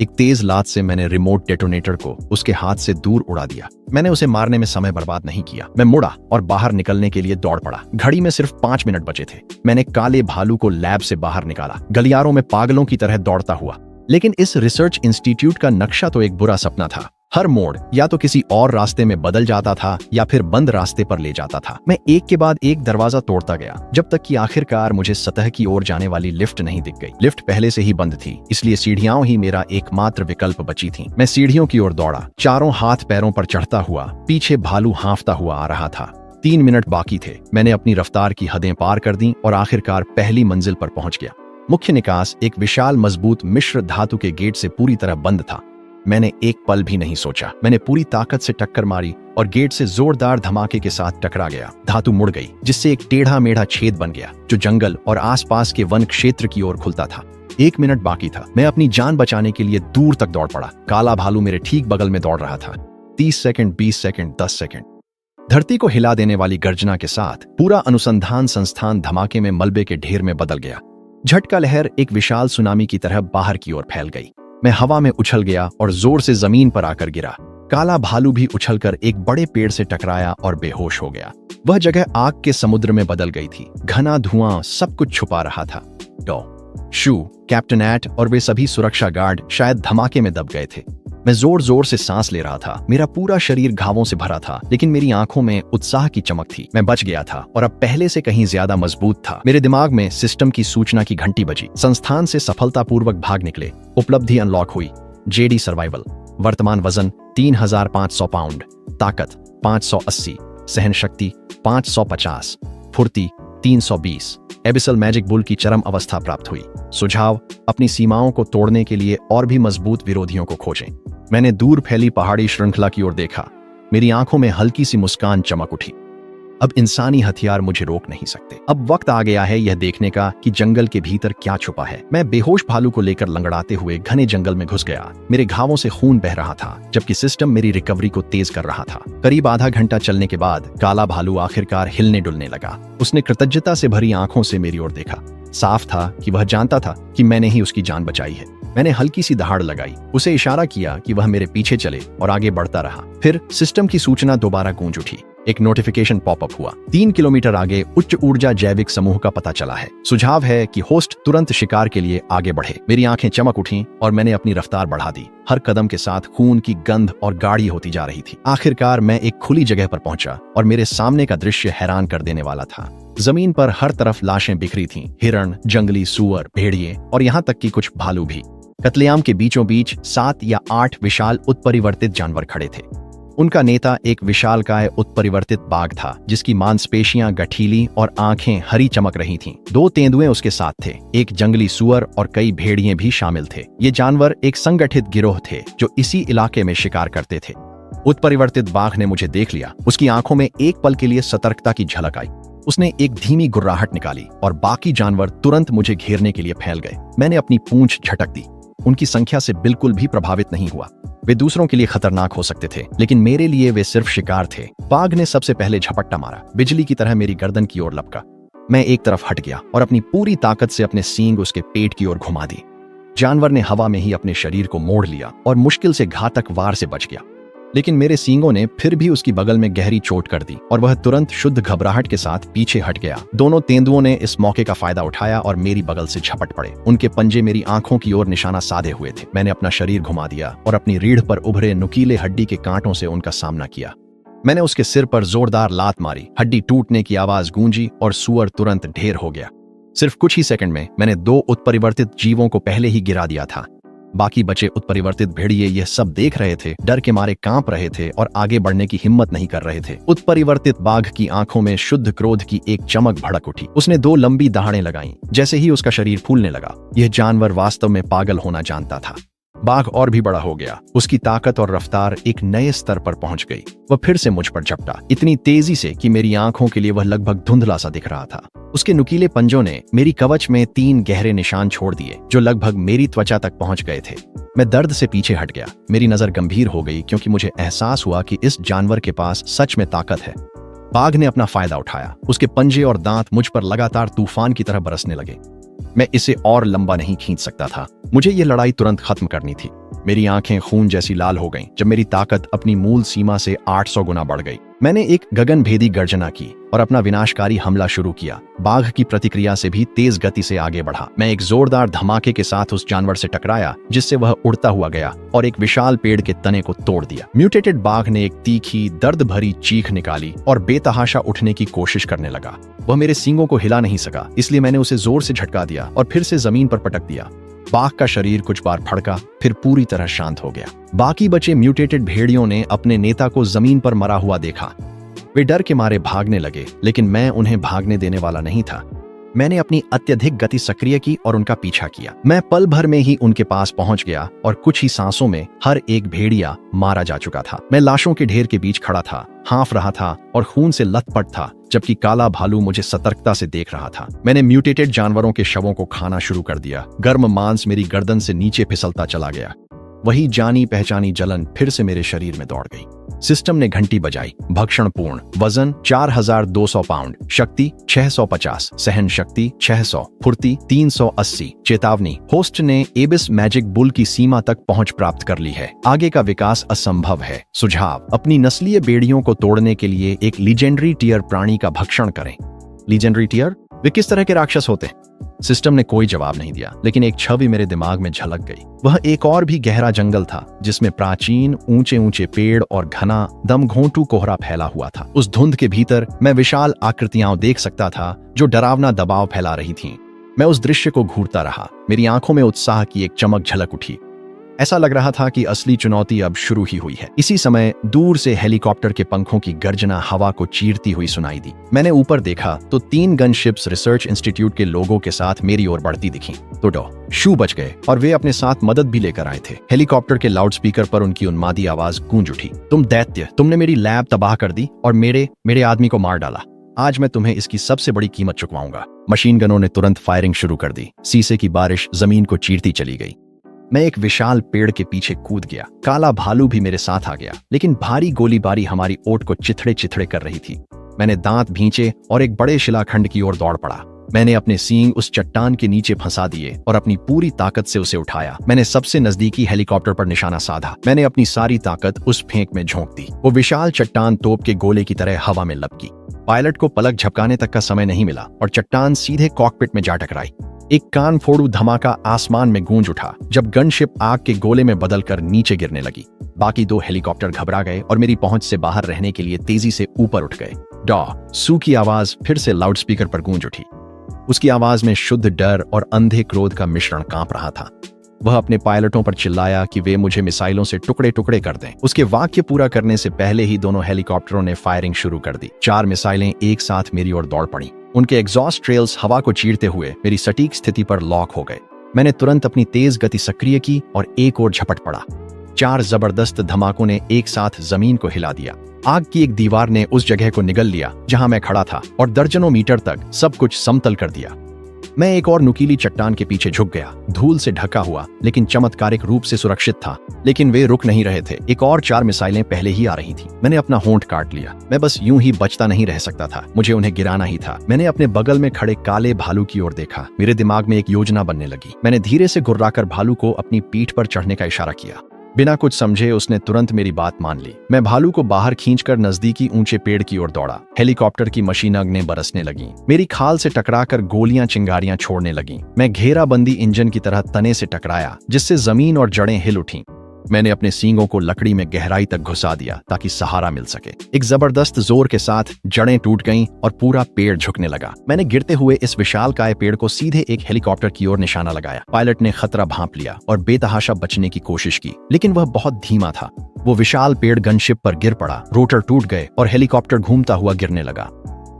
एक तेज लात से मैंने रिमोट डेटोनेटर को उसके हाथ से दूर उड़ा दिया। मैंने उसे मारने में समय बर्बाद नहीं किया। मैं मुड़ा और बाहर निकलने के लिए दौड़ पड़ा। घड़ी में सिर्फ 5 मिनट बचे थे। मैंने काले भालू को लैब से बाहर निकाला, गलियारों में पागलों की तरह दौड़ता हुआ। लेकिन इस रिसर्च इंस्टीट्यूट का नक्शा तो एक बुरा सपना था। हर मोड़ या तो किसी और रास्ते में बदल जाता था या फिर बंद रास्ते पर ले जाता था। मैं एक के बाद एक दरवाजा तोड़ता गया, जब तक कि आखिरकार मुझे सतह की ओर जाने वाली लिफ्ट नहीं दिख गई। लिफ्ट पहले से ही बंद थी, इसलिए सीढ़ियां ही मेरा एकमात्र विकल्प बची थीं। मैं सीढ़ियों की ओर दौड़ा, चारों हाथ पैरों पर चढ़ता हुआ। पीछे भालू हाँफता हुआ आ रहा था। 3 मिनट बाकी थे। मैंने अपनी रफ्तार की हदें पार कर दी और आखिरकार पहली मंजिल पर पहुंच गया। मुख्य निकास एक विशाल मजबूत मिश्र धातु के गेट से पूरी तरह बंद था। मैंने एक पल भी नहीं सोचा। मैंने पूरी ताकत से टक्कर मारी और गेट से जोरदार धमाके के साथ टकरा गया। धातु मुड़ गई, जिससे एक टेढ़ा मेढ़ा छेद बन गया जो जंगल और आसपास के वन क्षेत्र की ओर खुलता था। 1 मिनट बाकी था। मैं अपनी जान बचाने के लिए दूर तक दौड़ पड़ा। काला भालू मेरे ठीक बगल में दौड़ रहा था। 30 सेकंड, 20 सेकंड, 10 सेकंड। धरती को हिला देने वाली गर्जना के साथ पूरा अनुसंधान संस्थान धमाके में मलबे के ढेर में बदल गया। झटका लहर एक विशाल सुनामी की तरह बाहर की ओर फैल गई। मैं हवा में उछल गया और जोर से जमीन पर आकर गिरा। काला भालू भी उछलकर एक बड़े पेड़ से टकराया और बेहोश हो गया। वह जगह आग के समुद्र में बदल गई थी। घना धुआं सब कुछ छुपा रहा था। डॉ, शू, कैप्टन एट और वे सभी सुरक्षा गार्ड शायद धमाके में दब गए थे। मैं जोर जोर से सांस ले रहा था। मेरा पूरा शरीर घावों से भरा था, लेकिन मेरी आंखों में उत्साह की चमक थी। मैं बच गया था और अब पहले से कहीं ज्यादा मजबूत था। मेरे दिमाग में सिस्टम की सूचना की घंटी बजी। संस्थान से सफलतापूर्वक भाग निकले। उपलब्धि अनलॉक हुई। JD survival. वर्तमान वजन 3500 पाउंड, ताकत 580, सहन शक्ति 550, फुर्ती 320। एबिसल मैजिक बुल की चरम अवस्था प्राप्त हुई। सुझाव, अपनी सीमाओं को तोड़ने के लिए और भी मजबूत विरोधियों को खोजें। मैंने दूर फैली पहाड़ी श्रृंखला की ओर देखा। मेरी आंखों में हल्की सी मुस्कान चमक उठी। अब इंसानी हथियार मुझे रोक नहीं सकते। अब वक्त आ गया है यह देखने का कि जंगल के भीतर क्या छुपा है। मैं बेहोश भालू को लेकर लंगड़ाते हुए घने जंगल में घुस गया। मेरे घावों से खून बह रहा था, जबकि सिस्टम मेरी रिकवरी को तेज कर रहा था। करीब आधा घंटा चलने के बाद काला भालू आखिरकार हिलने डुलने लगा। उसने कृतज्ञता से भरी आंखों से मेरी ओर देखा। साफ था कि वह जानता था कि मैंने ही उसकी जान बचाई है। मैंने हल्की सी दहाड़ लगाई, उसे इशारा किया कि वह मेरे पीछे चले और आगे बढ़ता रहा। फिर सिस्टम की सूचना दोबारा गूंज उठी। एक नोटिफिकेशन पॉपअप हुआ। 3 किलोमीटर आगे उच्च ऊर्जा जैविक समूह का पता चला है। सुझाव है कि होस्ट तुरंत शिकार के लिए आगे बढ़े। मेरी आंखें चमक उठीं और मैंने अपनी रफ्तार बढ़ा दी। हर कदम के साथ खून की गंध और गाढ़ी होती जा रही थी। आखिरकार मैं एक खुली जगह पर पहुंचा और मेरे सामने का दृश्य हैरान कर देने वाला था। जमीन पर हर तरफ लाशें बिखरी थीं। हिरण, जंगली सूअर, भेड़िए और यहाँ तक कि कुछ भालू भी। कत्लेआम के बीचों बीच 7 या 8 विशाल उत्परिवर्तित जानवर खड़े थे। उनका नेता एक विशालकाय उत्परिवर्तित बाघ था, जिसकी मांसपेशियां गठीली और आंखें हरी चमक रही थीं। 2 तेंदुए उसके साथ थे, एक जंगली सूअर और कई भेड़िए भी शामिल थे। ये जानवर एक संगठित गिरोह थे जो इसी इलाके में शिकार करते थे। उत्परिवर्तित बाघ ने मुझे देख लिया। उसकी आंखों में एक पल के लिए सतर्कता की झलक आई। उसने एक धीमी गुर्राहट निकाली और बाकी जानवर तुरंत मुझे घेरने के लिए फैल गए। मैंने अपनी पूंछ झटक दी। उनकी संख्या से बिल्कुल भी प्रभावित नहीं हुआ। वे दूसरों के लिए खतरनाक हो सकते थे, लेकिन मेरे लिए वे सिर्फ शिकार थे। बाघ ने सबसे पहले झपट्टा मारा, बिजली की तरह मेरी गर्दन की ओर लपका। मैं एक तरफ हट गया और अपनी पूरी ताकत से अपने सींग उसके पेट की ओर घुमा दी। जानवर ने हवा में ही अपने शरीर को मोड़ लिया और मुश्किल से घातक वार से बच गया, लेकिन मेरे सींगों ने फिर भी उसकी बगल में गहरी चोट कर दी और वह तुरंत शुद्ध घबराहट के साथ पीछे हट गया। दोनों तेंदुओं ने इस मौके का फायदा उठाया और मेरी बगल से झपट पड़े। उनके पंजे मेरी आंखों की ओर निशाना साधे हुए थे। मैंने अपना शरीर घुमा दिया और अपनी रीढ़ पर उभरे नुकीले हड्डी के कांटों से उनका सामना किया। मैंने उसके सिर पर जोरदार लात मारी। हड्डी टूटने की आवाज गूंजी और सूअर तुरंत ढेर हो गया। सिर्फ कुछ ही सेकंड में मैंने 2 उत्परिवर्तित जीवों को पहले ही गिरा दिया था। बाकी बचे उत्परिवर्तित भेड़िए यह सब देख रहे थे, डर के मारे कांप रहे थे और आगे बढ़ने की हिम्मत नहीं कर रहे थे। उत्परिवर्तित बाघ की आंखों में शुद्ध क्रोध की एक चमक भड़क उठी। उसने 2 लंबी दहाड़ें लगाईं। जैसे ही उसका शरीर फूलने लगा, यह जानवर वास्तव में पागल होना जानता था। बाघ और भी बड़ा हो गया। उसकी ताकत और रफ्तार एक नए स्तर पर पहुंच गई। वह फिर से मुझ पर झपटा, इतनी तेजी से कि मेरी आंखों के लिए वह लगभग धुंधला सा दिख रहा था। उसके नुकीले पंजों ने मेरी कवच में 3 गहरे निशान छोड़ दिए जो लगभग मेरी त्वचा तक पहुंच गए थे। मैं दर्द से पीछे हट गया। मेरी नजर गंभीर हो गई क्योंकि मुझे एहसास हुआ कि इस जानवर के पास सच में ताकत है। बाघ ने अपना फायदा उठाया। उसके पंजे और दांत मुझ पर लगातार तूफान की तरह बरसने लगे। मैं इसे और लंबा नहीं खींच सकता था। मुझे यह लड़ाई तुरंत खत्म करनी थी। मेरी आंखें खून जैसी लाल हो गईं जब मेरी ताकत अपनी मूल सीमा से 800 गुना बढ़ गई। मैंने एक गगनभेदी गर्जना की और अपना विनाशकारी हमला शुरू किया। बाघ की प्रतिक्रिया से भी तेज गति से आगे बढ़ा। मैं एक जोरदार धमाके के साथ उस जानवर से टकराया जिससे वह उड़ता हुआ गया और एक विशाल पेड़ के तने को तोड़ दिया। म्यूटेटेड बाघ ने एक तीखी, दर्द भरी चीख निकाली और बेतहाशा उठने की कोशिश करने लगा। वह मेरे सींगों को हिला नहीं सका, इसलिए मैंने उसे जोर से झटका दिया और फिर से जमीन पर पटक दिया। बाघ का शरीर कुछ बार फड़का, फिर पूरी तरह शांत हो गया। बाकी बचे म्यूटेटेड भेड़ियों ने अपने नेता को जमीन पर मरा हुआ देखा। वे डर के मारे भागने लगे, लेकिन मैं उन्हें भागने देने वाला नहीं था। मैंने अपनी अत्यधिक गति सक्रिय की और उनका पीछा किया। मैं पल भर में ही उनके पास पहुंच गया और कुछ ही सांसों में हर एक भेड़िया मारा जा चुका था। मैं लाशों के ढेर के बीच खड़ा था, हाँफ रहा था और खून से लथपथ था, जबकि काला भालू मुझे सतर्कता से देख रहा था। मैंने म्यूटेटेड जानवरों के शवों को खाना शुरू कर दिया। गर्म मांस मेरी गर्दन से नीचे फिसलता चला गया। वही जानी पहचानी जलन फिर से मेरे शरीर में दौड़ गई। सिस्टम ने घंटी बजाई। भक्षण पूर्ण। वजन 4200 पाउंड। शक्ति 650। सहन शक्ति 600। फुर्ती 380। चेतावनी, होस्ट ने एबिस मैजिक बुल की सीमा तक पहुंच प्राप्त कर ली है। आगे का विकास असंभव है। सुझाव, अपनी नस्लीय बेड़ियों को तोड़ने के लिए एक लीजेंडरी टियर प्राणी का भक्षण करें। Legendary tier? वे किस तरह के राक्षस होते हैं? सिस्टम ने कोई जवाब नहीं दिया, लेकिन एक छवि मेरे दिमाग में झलक गई। वह एक और भी गहरा जंगल था जिसमें प्राचीन ऊंचे ऊंचे पेड़ और घना दमघोंटू कोहरा फैला हुआ था। उस धुंध के भीतर मैं विशाल आकृतियां देख सकता था जो डरावना दबाव फैला रही थीं। मैं उस दृश्य को घूरता रहा। मेरी आंखों में उत्साह की एक चमक झलक उठी। ऐसा लग रहा था कि असली चुनौती अब शुरू ही हुई है। इसी समय दूर से हेलीकॉप्टर के पंखों की गर्जना हवा को चीरती हुई सुनाई दी। मैंने ऊपर देखा तो 3 गनशिप्स रिसर्च इंस्टीट्यूट के लोगों के साथ मेरी ओर बढ़ती दिखीं। तो शू बच गए और वे अपने साथ मदद भी लेकर आए थे। हेलीकॉप्टर के लाउडस्पीकर पर उनकी उन्मादी आवाज गूंज उठी। तुम दैत्य, तुमने मेरी लैब तबाह कर दी और मेरे आदमी को मार डाला। आज मैं तुम्हें इसकी सबसे बड़ी कीमत चुकवाऊंगा। मशीन गनों ने तुरंत फायरिंग शुरू कर दी। शीशे की बारिश जमीन को चीरती चली गई। मैं एक विशाल पेड़ के पीछे कूद गया। काला भालू भी मेरे साथ आ गया, लेकिन भारी गोलीबारी हमारी ओट को चिथड़े चिथड़े कर रही थी। मैंने दांत भींचे और एक बड़े शिलाखंड की ओर दौड़ पड़ा। मैंने अपने सींग उस चट्टान के नीचे फंसा दिए और अपनी पूरी ताकत से उसे उठाया। मैंने सबसे नजदीकी हेलीकॉप्टर पर निशाना साधा। मैंने अपनी सारी ताकत उस फेंक में झोंक दी। वो विशाल चट्टान तोप के गोले की तरह हवा में लपकी। पायलट को पलक झपकाने तक का समय नहीं मिला और चट्टान सीधे कॉकपिट में जा टकराई। एक कान फोड़ू धमाका आसमान में गूंज उठा जब गनशिप आग के गोले में बदलकर नीचे गिरने लगी। बाकी 2 हेलीकॉप्टर घबरा गए और मेरी पहुंच से बाहर रहने के लिए तेजी से ऊपर उठ गए। सू की आवाज फिर से लाउडस्पीकर पर गूंज उठी। उसकी आवाज में शुद्ध डर और अंधे क्रोध का मिश्रण कांप रहा था। वह अपने पायलटों पर चिल्लाया कि वे मुझे मिसाइलों से टुकड़े टुकड़े कर दें। उसके वाक्य पूरा करने से पहले ही दोनों हेलीकॉप्टरों ने फायरिंग शुरू कर दी। 4 मिसाइलें एक साथ मेरी ओर दौड़ पड़ी। उनके एग्जॉस्ट ट्रेल्स हवा को चीरते हुए मेरी सटीक स्थिति पर लॉक हो गए। मैंने तुरंत अपनी तेज गति सक्रिय की और एक ओर झपट पड़ा। 4 जबरदस्त धमाकों ने एक साथ जमीन को हिला दिया। आग की एक दीवार ने उस जगह को निगल लिया जहां मैं खड़ा था और दर्जनों मीटर तक सब कुछ समतल कर दिया। मैं एक और नुकीली चट्टान के पीछे झुक गया, धूल से ढका हुआ लेकिन चमत्कारिक रूप से सुरक्षित था। लेकिन वे रुक नहीं रहे थे। एक और 4 मिसाइलें पहले ही आ रही थीं। मैंने अपना होंठ काट लिया। मैं बस यूं ही बचता नहीं रह सकता था, मुझे उन्हें गिराना ही था। मैंने अपने बगल में खड़े काले भालू की ओर देखा। मेरे दिमाग में एक योजना बनने लगी। मैंने धीरे से गुर्राकर भालू को अपनी पीठ पर चढ़ने का इशारा किया। बिना कुछ समझे उसने तुरंत मेरी बात मान ली। मैं भालू को बाहर खींचकर नजदीकी ऊंचे पेड़ की ओर दौड़ा। हेलीकॉप्टर की मशीनगनें बरसने लगीं। मेरी खाल से टकराकर गोलियां चिंगारियां छोड़ने लगीं। मैं घेराबंदी इंजन की तरह तने से टकराया जिससे जमीन और जड़ें हिल उठीं। मैंने अपने सींगों को लकड़ी में गहराई तक घुसा दिया ताकि सहारा मिल सके। एक जबरदस्त जोर के साथ जड़ें टूट गईं और पूरा पेड़ झुकने लगा। मैंने गिरते हुए इस विशालकाय पेड़ को सीधे एक हेलीकॉप्टर की ओर निशाना लगाया। पायलट ने खतरा भांप लिया और बेतहाशा बचने की कोशिश की, लेकिन वह बहुत धीमा था। वो विशाल पेड़ गनशिप पर गिर पड़ा, रोटर टूट गए और हेलीकॉप्टर घूमता हुआ गिरने लगा।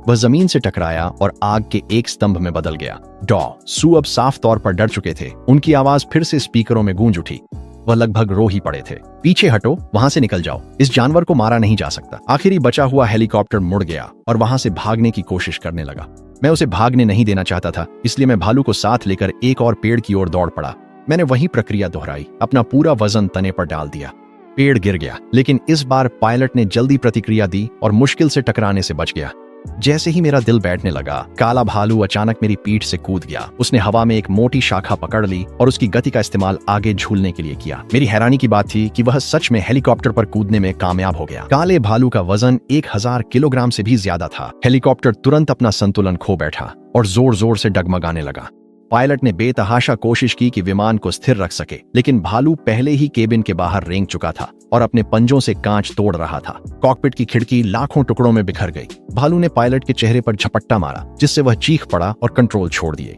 वह जमीन से टकराया और आग के एक स्तंभ में बदल गया। डॉ सू अब साफ तौर पर डर चुके थे। उनकी आवाज फिर से स्पीकरों में गूंज उठी। वह लगभग रो ही पड़े थे। पीछे हटो, वहां से निकल जाओ, इस जानवर को मारा नहीं जा सकता। आखिरी बचा हुआ हेलीकॉप्टर मुड़ गया और वहां से भागने की कोशिश करने लगा। मैं उसे भागने नहीं देना चाहता था, इसलिए मैं भालू को साथ लेकर एक और पेड़ की ओर दौड़ पड़ा। मैंने वही प्रक्रिया दोहराई, अपना पूरा वजन तने पर डाल दिया। पेड़ गिर गया, लेकिन इस बार पायलट ने जल्दी प्रतिक्रिया दी और मुश्किल से टकराने से बच गया। जैसे ही मेरा दिल बैठने लगा, काला भालू अचानक मेरी पीठ से कूद गया। उसने हवा में एक मोटी शाखा पकड़ ली और उसकी गति का इस्तेमाल आगे झूलने के लिए किया। मेरी हैरानी की बात थी कि वह सच में हेलीकॉप्टर पर कूदने में कामयाब हो गया। काले भालू का वजन 1000 किलोग्राम से भी ज्यादा था। हेलीकॉप्टर तुरंत अपना संतुलन खो बैठा और जोर जोर से डगमगाने लगा। पायलट ने बेतहाशा कोशिश की कि विमान को स्थिर रख सके, लेकिन भालू पहले ही केबिन के बाहर रेंग चुका था और अपने पंजों से कांच तोड़ रहा था। कॉकपिट की खिड़की लाखों टुकड़ों में बिखर गई। भालू ने पायलट के चेहरे पर झपट्टा मारा, जिससे वह चीख पड़ा और कंट्रोल छोड़ दिए।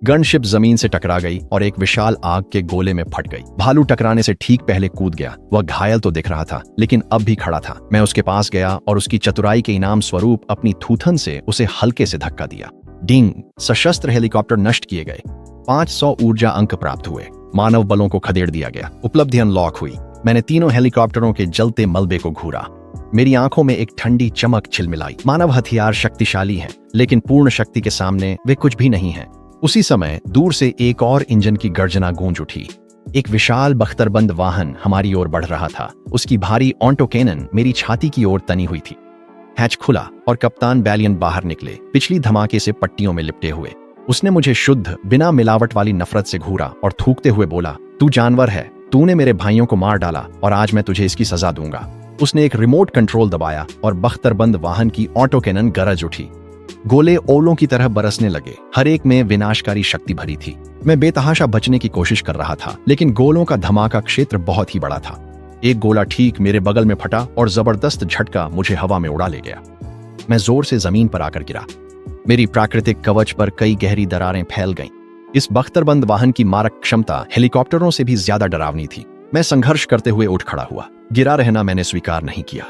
गनशिप जमीन से टकरा गई और एक विशाल आग के गोले में फट गई। भालू टकराने से ठीक पहले कूद गया। वह घायल तो दिख रहा था, लेकिन अब भी खड़ा था। मैं उसके पास गया और उसकी चतुराई के इनाम स्वरूप अपनी थूथन से उसे हल्के से धक्का दिया। डिंग! सशस्त्र हेलीकॉप्टर नष्ट किए गए। 500 ऊर्जा अंक प्राप्त हुए। मानव बलों को खदेड़ दिया गया। उपलब्धि अनलॉक हुई। मैंने तीनों हेलीकॉप्टरों के जलते मलबे को घूरा। मेरी आंखों में एक ठंडी चमक छिलमिलाई। मानव हथियार शक्तिशाली हैं, लेकिन पूर्ण शक्ति के सामने वे कुछ भी नहीं हैं। उसी समय दूर से एक और इंजन की गर्जना गूंज उठी। एक विशाल बख्तरबंद वाहन हमारी ओर बढ़ रहा था। उसकी भारी ऑटो कैनन मेरी छाती की ओर तनी हुई थी। हैच खुला और कप्तान बैलियन बाहर निकले, पिछली धमाके से पट्टियों में लिपटे हुए। उसने मुझे शुद्ध, बिना मिलावट वाली नफरत से घूरा और थूकते हुए बोला, तू जानवर है, तूने मेरे भाइयों को मार डाला और आज मैं तुझे इसकी सजा दूंगा। उसने एक रिमोट कंट्रोल दबाया और बख्तरबंद वाहन की ऑटो कैनन गरज उठी। गोले ओलों की तरह बरसने लगे, हर एक में विनाशकारी शक्ति भरी थी। मैं बेतहाशा बचने की कोशिश कर रहा था, लेकिन गोलों का धमाका क्षेत्र बहुत ही बड़ा था। एक गोला ठीक मेरे बगल में फटा और जबरदस्त झटका मुझे हवा में उड़ा ले गया। मैं जोर से जमीन पर आकर गिरा। मेरी प्राकृतिक कवच पर कई गहरी दरारें फैल गईं। इस बख्तरबंद वाहन की मारक क्षमता हेलीकॉप्टरों से भी ज्यादा डरावनी थी। मैं संघर्ष करते हुए उठ खड़ा हुआ। गिरा रहना मैंने स्वीकार नहीं किया।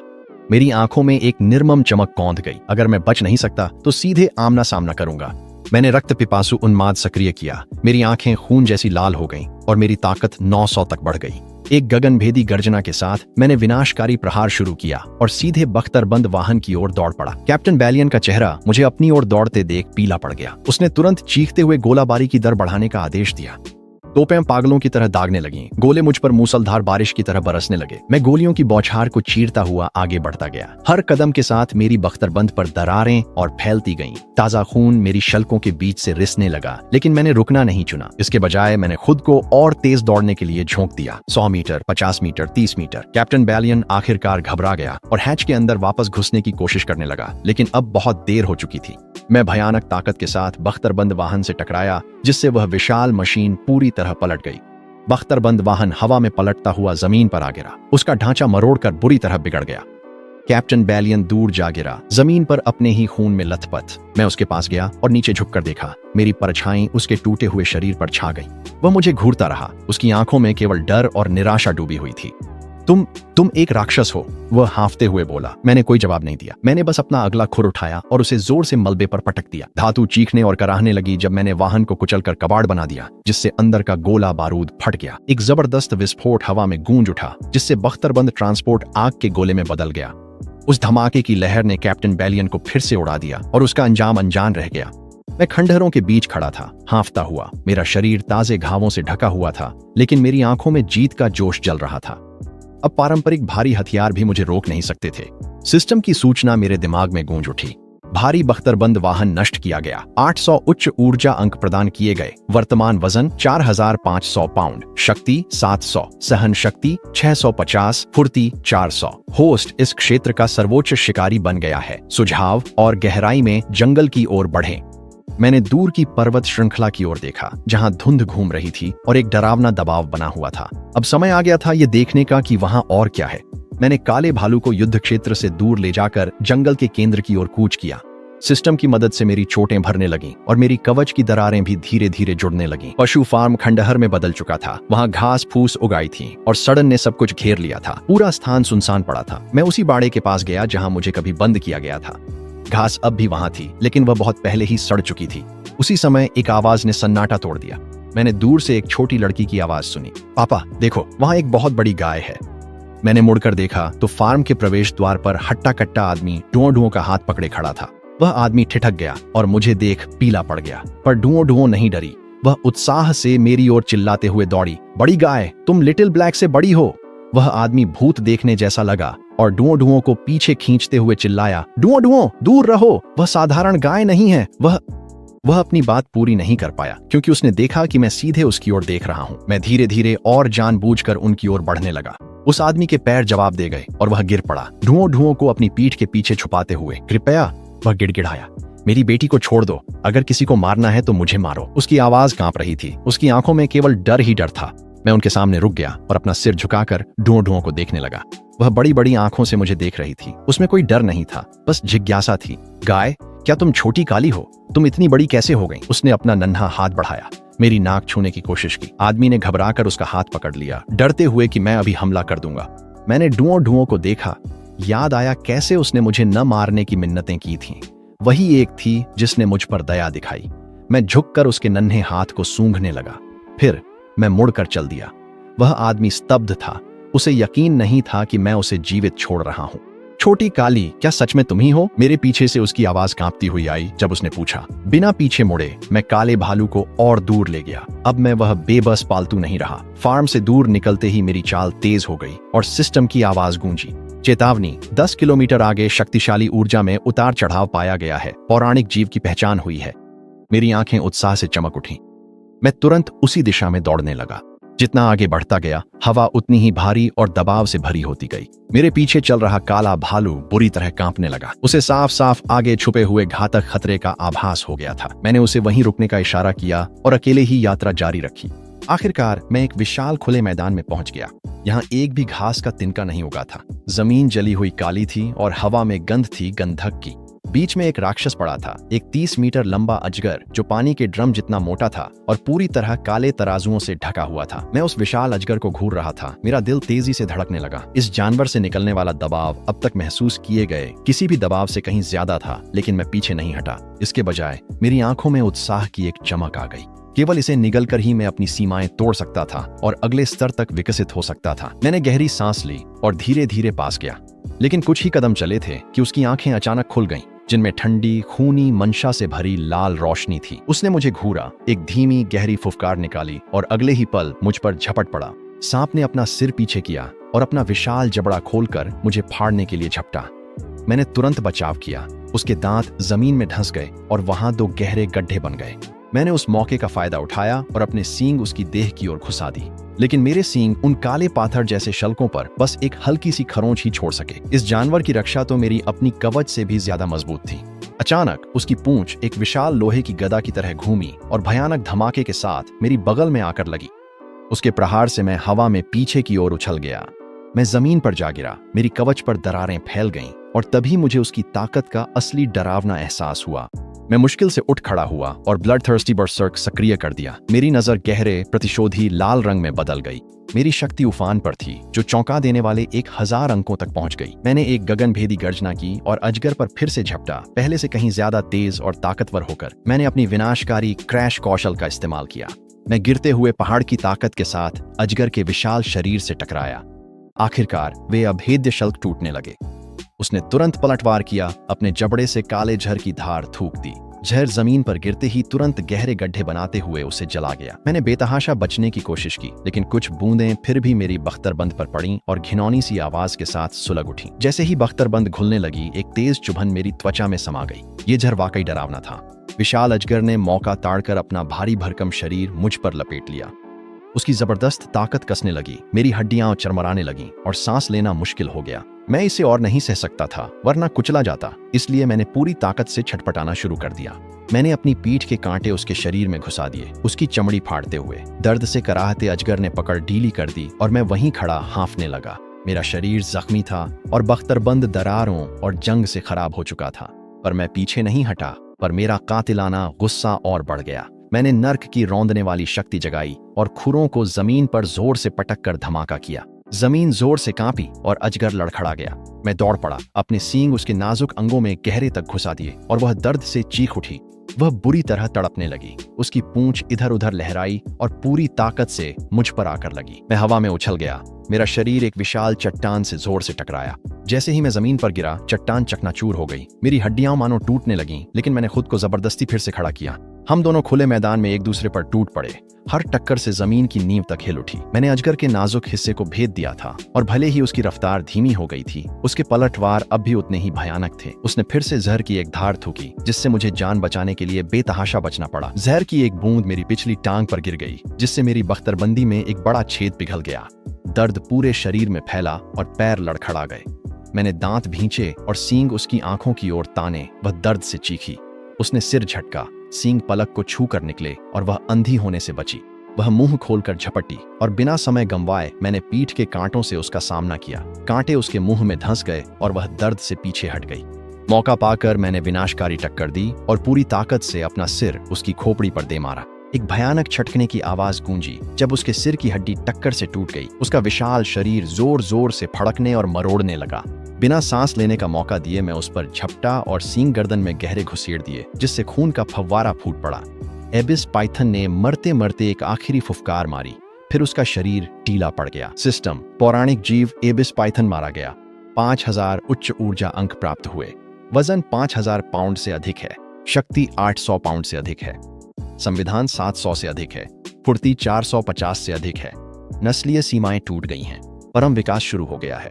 मेरी आंखों में एक निर्मम चमक कौंध गई। अगर मैं बच नहीं सकता तो सीधे आमना सामना करूंगा। मैंने रक्त पिपासु उन्माद सक्रिय किया। मेरी आंखें खून जैसी लाल हो गईं और मेरी ताकत 900 तक बढ़ गई। एक गगनभेदी गर्जना के साथ मैंने विनाशकारी प्रहार शुरू किया और सीधे बख्तरबंद वाहन की ओर दौड़ पड़ा। कैप्टन बैलियन का चेहरा मुझे अपनी ओर दौड़ते देख पीला पड़ गया। उसने तुरंत चीखते हुए गोलाबारी की दर बढ़ाने का आदेश दिया। तोपें पागलों की तरह दागने लगीं। गोले मुझ पर मूसलधार बारिश की तरह बरसने लगे। मैं गोलियों की बौछार को चीरता हुआ आगे बढ़ता गया। हर कदम के साथ मेरी बख्तरबंद पर दरारें और फैलती गईं। ताजा खून मेरी शल्कों के बीच से रिसने लगा, लेकिन मैंने रुकना नहीं चुना। इसके बजाय मैंने खुद को और तेज दौड़ने के लिए झोंक दिया। 100 मीटर, 50 मीटर, 30 मीटर। कैप्टन बैलियन आखिरकार घबरा गया और हैच के अंदर वापस घुसने की कोशिश करने लगा, लेकिन अब बहुत देर हो चुकी थी। मैं भयानक ताकत के साथ बख्तरबंद वाहन से टकराया, जिससे वह विशाल मशीन पूरी तरह पलट गई। बख्तरबंद वाहन हवा में पलटता हुआ जमीन पर आ गिरा। उसका ढांचा मरोड़कर बुरी तरह बिगड़ गया। कैप्टन बैलियन दूर जा गिरा, जमीन पर अपने ही खून में लथपथ। मैं उसके पास गया और नीचे झुककर देखा। मेरी परछाई उसके टूटे हुए शरीर पर छा गई। वह मुझे घूरता रहा। उसकी आंखों में केवल डर और निराशा डूबी हुई थी। तुम एक राक्षस हो, वह हांफते हुए बोला। मैंने कोई जवाब नहीं दिया। मैंने बस अपना अगला खुर उठाया और उसे जोर से मलबे पर पटक दिया। धातु चीखने और कराहने लगी जब मैंने वाहन को कुचलकर कबाड़ बना दिया, जिससे अंदर का गोला बारूद फट गया। एक जबरदस्त विस्फोट हवा में गूंज उठा, जिससे बख्तरबंद ट्रांसपोर्ट आग के गोले में बदल गया। उस धमाके की लहर ने कैप्टन बैलियन को फिर से उड़ा दिया और उसका अंजाम अनजान रह गया। मैं खंडहरों के बीच खड़ा था, हांफता हुआ। मेरा शरीर ताजे घावों से ढका हुआ था, लेकिन मेरी आंखों में जीत का जोश जल रहा था। अब पारंपरिक भारी हथियार भी मुझे रोक नहीं सकते थे। सिस्टम की सूचना मेरे दिमाग में गूंज उठी। भारी बख्तरबंद वाहन नष्ट किया गया। 800 उच्च ऊर्जा अंक प्रदान किए गए। वर्तमान वजन 4500 पाउंड, शक्ति 700, सहन शक्ति 650, फुर्ती 400। होस्ट इस क्षेत्र का सर्वोच्च शिकारी बन गया है। सुझाव और गहराई में जंगल की ओर बढ़ें। मैंने दूर की पर्वत श्रृंखला की ओर देखा, जहां धुंध घूम रही थी और एक डरावना दबाव बना हुआ था। अब समय आ गया था ये देखने का कि वहां और क्या है। मैंने काले भालू को युद्ध क्षेत्र से दूर ले जाकर जंगल के केंद्र की ओर कूच किया। सिस्टम की मदद से मेरी चोटें भरने लगीं और मेरी कवच की दरारें भी धीरे धीरे जुड़ने लगीं। पशु फार्म खंडहर में बदल चुका था। वहां घास फूस उगाई थी और सड़न ने सब कुछ घेर लिया था। पूरा स्थान सुनसान पड़ा था। मैं उसी बाड़े के पास गया जहां मुझे कभी बंद किया गया था। घास अब भी वहां थी, लेकिन वह बहुत पहले ही सड़ चुकी थी। उसी समय एक आवाज ने सन्नाटा तोड़ दिया। मैंने दूर से एक छोटी लड़की की आवाज सुनी, पापा देखो, वहां एक बहुत बड़ी गाय है। मैंने मुड़कर देखा तो फार्म के प्रवेश द्वार पर हट्टा कट्टा आदमी डुओं डुओं का हाथ पकड़े खड़ा था। वह आदमी ठिठक गया और मुझे देख पीला पड़ गया, पर डुओं डुओं नहीं डरी। वह उत्साह से मेरी ओर चिल्लाते हुए दौड़ी, बड़ी गाय, तुम लिटिल ब्लैक से बड़ी हो। वह आदमी भूत देखने जैसा लगा और डुओं डुओं को पीछे खींचते हुए चिल्लाया, डुओं डुओं दूर रहो, वह साधारण गाय नहीं है। वह अपनी बात पूरी नहीं कर पाया, क्योंकि उसने देखा कि मैं सीधे उसकी ओर देख रहा हूं। मैं धीरे धीरे और जानबूझकर उनकी ओर बढ़ने लगा। उस आदमी के पैर जवाब दे गए और वह गिर पड़ा, डुओं डुओं को अपनी पीठ के पीछे छुपाते हुए। कृपया, वह गिड़गिड़ाया, मेरी बेटी को छोड़ दो। अगर किसी को मारना है तो मुझे मारो। उसकी आवाज कांप रही थी। उसकी आंखों में केवल डर ही डर था। मैं उनके सामने रुक गया और अपना सिर झुकाकर डुओं डुओं को देखने लगा। वह बड़ी बड़ी आंखों से मुझे देख रही थी। उसमें कोई डर नहीं था, बस जिज्ञासा थी। गाय, क्या तुम छोटी काली हो? तुम इतनी बड़ी कैसे हो गई? उसने अपना नन्हा हाथ बढ़ाया, मेरी नाक छूने की कोशिश की। आदमी ने घबराकर उसका हाथ पकड़ लिया, डरते हुए कि मैं अभी हमला कर दूंगा। मैंने डुओं डुओं को देखा। याद आया कैसे उसने मुझे न मारने की मिन्नतें की थीं। वही एक थी जिसने मुझ पर दया दिखाई। मैं झुककर उसके नन्हे हाथ को सूंघने लगा। फिर मैं मुड़कर चल दिया। वह आदमी स्तब्ध था। उसे यकीन नहीं था कि मैं उसे जीवित छोड़ रहा हूं। छोटी काली, क्या सच में तुम ही हो? मेरे पीछे से उसकी आवाज कांपती हुई आई जब उसने पूछा। बिना पीछे मुड़े मैं काले भालू को और दूर ले गया। अब मैं वह बेबस पालतू नहीं रहा। फार्म से दूर निकलते ही मेरी चाल तेज हो गई और सिस्टम की आवाज गूंजी, चेतावनी, 10 किलोमीटर आगे शक्तिशाली ऊर्जा में उतार चढ़ाव पाया गया है। पौराणिक जीव की पहचान हुई है। मेरी आंखें उत्साह से चमक उठीं। मैं तुरंत उसी दिशा में दौड़ने लगा। जितना आगे बढ़ता गया, हवा उतनी ही भारी और दबाव से भरी होती गई। मेरे पीछे चल रहा काला भालू बुरी तरह कांपने लगा। उसे साफ साफ आगे छुपे हुए घातक खतरे का आभास हो गया था। मैंने उसे वहीं रुकने का इशारा किया और अकेले ही यात्रा जारी रखी। आखिरकार मैं एक विशाल खुले मैदान में पहुंच गया। यहाँ एक भी घास का तिनका नहीं उगा था। जमीन जली हुई काली थी और हवा में गंध थी गंधक की। बीच में एक राक्षस पड़ा था, एक 30 मीटर लंबा अजगर जो पानी के ड्रम जितना मोटा था और पूरी तरह काले तराजुओं से ढका हुआ था। मैं उस विशाल अजगर को घूर रहा था। मेरा दिल तेजी से धड़कने लगा। इस जानवर से निकलने वाला दबाव अब तक महसूस किए गए किसी भी दबाव से कहीं ज्यादा था, लेकिन मैं पीछे नहीं हटा। इसके बजाय मेरी आंखों में उत्साह की एक चमक आ गई। केवल इसे निगलकर ही मैं अपनी सीमाएं तोड़ सकता था और अगले स्तर तक विकसित हो सकता था। मैंने गहरी सांस ली और धीरे धीरे पास गया, लेकिन कुछ ही कदम चले थे कि उसकी आंखें अचानक खुल गईं, जिनमें ठंडी खूनी मंशा से भरी लाल रोशनी थी। उसने मुझे घूरा, एक धीमी गहरी फुफकार निकाली और अगले ही पल मुझ पर झपट पड़ा। सांप ने अपना सिर पीछे किया और अपना विशाल जबड़ा खोलकर मुझे फाड़ने के लिए झपटा। मैंने तुरंत बचाव किया। उसके दांत जमीन में धंस गए और वहां 2 गहरे गड्ढे बन गए। मैंने उस मौके का फायदा उठाया और अपने सींग उसकी देह की ओर घुसा दी, लेकिन मेरे सींग उन काले पाथर जैसे शल्कों पर बस एक हल्की सी खरोंच ही छोड़ सके। इस जानवर की रक्षा तो मेरी अपनी कवच से भी ज्यादा मजबूत थी। अचानक उसकी पूंछ एक विशाल लोहे की गदा की तरह घूमी और भयानक धमाके के साथ मेरी बगल में आकर लगी। उसके प्रहार से मैं हवा में पीछे की ओर उछल गया। मैं जमीन पर जा गिरा। मेरी कवच पर दरारें फैल गईं और तभी मुझे उसकी ताकत का असली डरावना एहसास हुआ। मैं मुश्किल से उठ खड़ा हुआ और ब्लड थर्स्टी बर्सर्क सक्रिय कर दिया। मेरी नजर गहरे प्रतिशोधी लाल रंग में बदल गई। मेरी शक्ति उफान पर थी, जो चौंका देने वाले 1000 अंकों तक पहुंच गई। मैंने एक गगनभेदी गर्जना की और अजगर पर फिर से झपटा, पहले से कहीं ज्यादा तेज और ताकतवर होकर। मैंने अपनी विनाशकारी क्रैश कौशल का इस्तेमाल किया। मैं गिरते हुए पहाड़ की ताकत के साथ अजगर के विशाल शरीर से टकराया। आखिरकार वे अभेद्य शल्क टूटने लगे। उसने तुरंत पलटवार किया, अपने जबड़े से काले झर की धार थूक दी। जहर जमीन पर गिरते ही तुरंत गहरे गड्ढे बनाते हुए उसे जला गया। मैंने बेतहाशा बचने की कोशिश की, लेकिन कुछ बूंदें फिर भी मेरी बख्तरबंद पर पड़ीं और घिनौनी सी आवाज के साथ सुलग उठी। जैसे ही बख्तरबंद घुलने लगी, एक तेज चुभन मेरी त्वचा में समा गई। ये जहर वाकई डरावना था। विशाल अजगर ने मौका ताड़कर अपना भारी भरकम शरीर मुझ पर लपेट लिया। उसकी जबरदस्त ताकत कसने लगी, मेरी हड्डियां चरमराने लगीं और सांस लेना मुश्किल हो गया। मैं इसे और नहीं सह सकता था, वरना कुचला जाता। इसलिए मैंने पूरी ताकत से छटपटाना शुरू कर दिया। मैंने अपनी पीठ के कांटे उसके शरीर में घुसा दिए, उसकी चमड़ी फाड़ते हुए। दर्द से कराहते अजगर ने पकड़ ढीली कर दी और मैं वहीं खड़ा हांफने लगा। मेरा शरीर जख्मी था और बख्तरबंद दरारों और जंग से खराब हो चुका था, पर मैं पीछे नहीं हटा। पर मेरा कातिलाना गुस्सा और बढ़ गया। मैंने नर्क की रौंदने वाली शक्ति जगाई और खुरों को जमीन पर जोर से पटक कर धमाका किया। जमीन जोर से कांपी और अजगर लड़खड़ा गया। मैं दौड़ पड़ा, अपने सींग उसके नाजुक अंगों में गहरे तक घुसा दिए और वह दर्द से चीख उठी। वह बुरी तरह तड़पने लगी। उसकी पूंछ इधर उधर लहराई और पूरी ताकत से मुझ पर आकर लगी। मैं हवा में उछल गया। मेरा शरीर एक विशाल चट्टान से जोर से टकराया। जैसे ही मैं जमीन पर गिरा, चट्टान चकनाचूर हो गई। मेरी हड्डियां मानो टूटने लगीं, लेकिन मैंने खुद को जबरदस्ती फिर से खड़ा किया। हम दोनों खुले मैदान में एक दूसरे पर टूट पड़े। हर टक्कर से जमीन की नींव तक हिल उठी। मैंने अजगर के नाजुक हिस्से को भेद दिया था और भले ही उसकी रफ्तार धीमी हो गई थी, उसके पलटवार अब भी उतने ही भयानक थे। उसने फिर से जहर की एक धार थूकी, जिससे मुझे जान बचाने के लिए बेतहाशा बचना पड़ा। जहर की एक बूंद मेरी पिछली टांग पर गिर गई, जिससे मेरी बख्तरबंदी में एक बड़ा छेद पिघल गया। दर्द पूरे शरीर में फैला और पैर लड़खड़ा गए। मैंने दांत भींचे और सींग उसकी आंखों की ओर ताने। वह दर्द से चीखी। उसने सिर झटका, सींग पलक को छू कर निकले और वह अंधी होने से बची। वह मुंह खोलकर झपटी और बिना समय गंवाए मैंने पीठ के कांटों से उसका सामना किया। कांटे उसके मुंह में धंस गए और वह दर्द से पीछे हट गई। मौका पाकर मैंने विनाशकारी टक्कर दी और पूरी ताकत से अपना सिर उसकी खोपड़ी पर दे मारा। एक भयानक छटकने की आवाज गूंजी जब उसके सिर की हड्डी टक्कर से टूट गई। उसका विशाल शरीर जोर जोर से फड़कने और मरोड़ने लगा। बिना सांस लेने का मौका दिए मैं उस पर झपटा और सींग गर्दन में गहरे घुसेड़ दिए, जिससे खून का फव्वारा फूट पड़ा। एबिस पाइथन ने मरते मरते एक आखिरी फुफकार मारी, फिर उसका शरीर ढीला पड़ गया। सिस्टम: पौराणिक जीव एबिस पाइथन मारा गया। 5000 उच्च ऊर्जा अंक प्राप्त हुए। वजन 5000 पाउंड से अधिक है। शक्ति 800 पाउंड से अधिक है। संविधान 700 से अधिक है। फुर्ती 450 से अधिक है। नस्लीय सीमाएं टूट गई हैं। परम विकास शुरू हो गया है।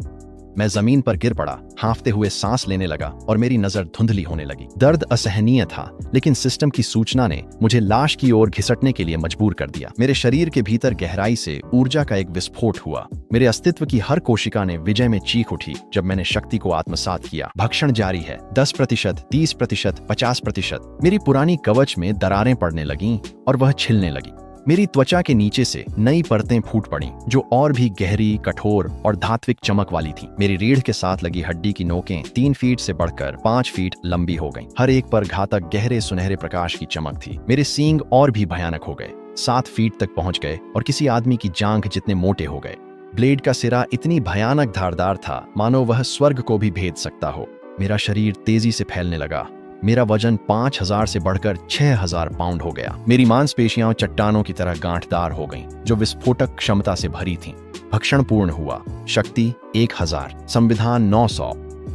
मैं जमीन पर गिर पड़ा, हांफते हुए सांस लेने लगा और मेरी नजर धुंधली होने लगी। दर्द असहनीय था, लेकिन सिस्टम की सूचना ने मुझे लाश की ओर घिसटने के लिए मजबूर कर दिया। मेरे शरीर के भीतर गहराई से ऊर्जा का एक विस्फोट हुआ। मेरे अस्तित्व की हर कोशिका ने विजय में चीख उठी जब मैंने शक्ति को आत्मसात किया। भक्षण जारी है। 10%, 30%, 50%। मेरी पुरानी कवच में दरारें पड़ने लगीं और वह छिलने लगी। मेरी त्वचा के नीचे से नई परतें फूट पड़ीं, जो और भी गहरी, कठोर और धात्विक चमक वाली थीं। मेरी रीढ़ के साथ लगी हड्डी की नोकें 3 फीट से बढ़कर 5 फीट लंबी हो गईं। हर एक पर घातक गहरे सुनहरे प्रकाश की चमक थी। मेरे सींग और भी भयानक हो गए, 7 फीट तक पहुंच गए और किसी आदमी की जांघ जितने मोटे हो गए। ब्लेड का सिरा इतनी भयानक धारदार था, मानो वह स्वर्ग को भी भेद सकता हो। मेरा शरीर तेजी से फैलने लगा। मेरा वजन 5000 से बढ़कर 6000 पाउंड हो गया। मेरी मांसपेशियां चट्टानों की तरह गांठदार हो गईं, जो विस्फोटक क्षमता से भरी थीं। भक्षण पूर्ण हुआ। शक्ति 1000, संविधान 900,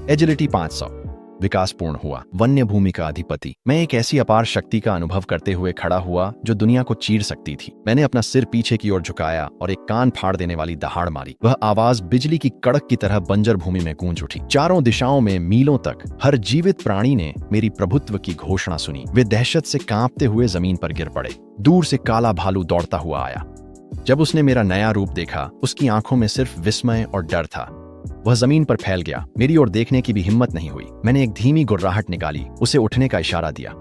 एजिलिटी 500। विकास पूर्ण हुआ। वन्य भूमि का अधिपति। मैं एक ऐसी अपार शक्ति का अनुभव करते हुए खड़ा हुआ जो दुनिया को चीर सकती थी। मैंने अपना सिर पीछे की ओर झुकाया और एक कान फाड़ देने वाली दहाड़ मारी। वह आवाज बिजली की कड़क की तरह बंजर भूमि में गूंज उठी। चारों दिशाओं में मीलों तक हर जीवित प्राणी ने मेरी प्रभुत्व की घोषणा सुनी। वे दहशत से कांपते हुए जमीन पर गिर पड़े। दूर से काला भालू दौड़ता हुआ आया। जब उसने मेरा नया रूप देखा, उसकी आंखों में सिर्फ विस्मय और डर था। वह जमीन पर फैल गया। मेरी ओर देखने की भी हिम्मत नहीं हुई। मैंने एक धीमी गुर्राहट निकाली, उसे उठने का इशारा दिया।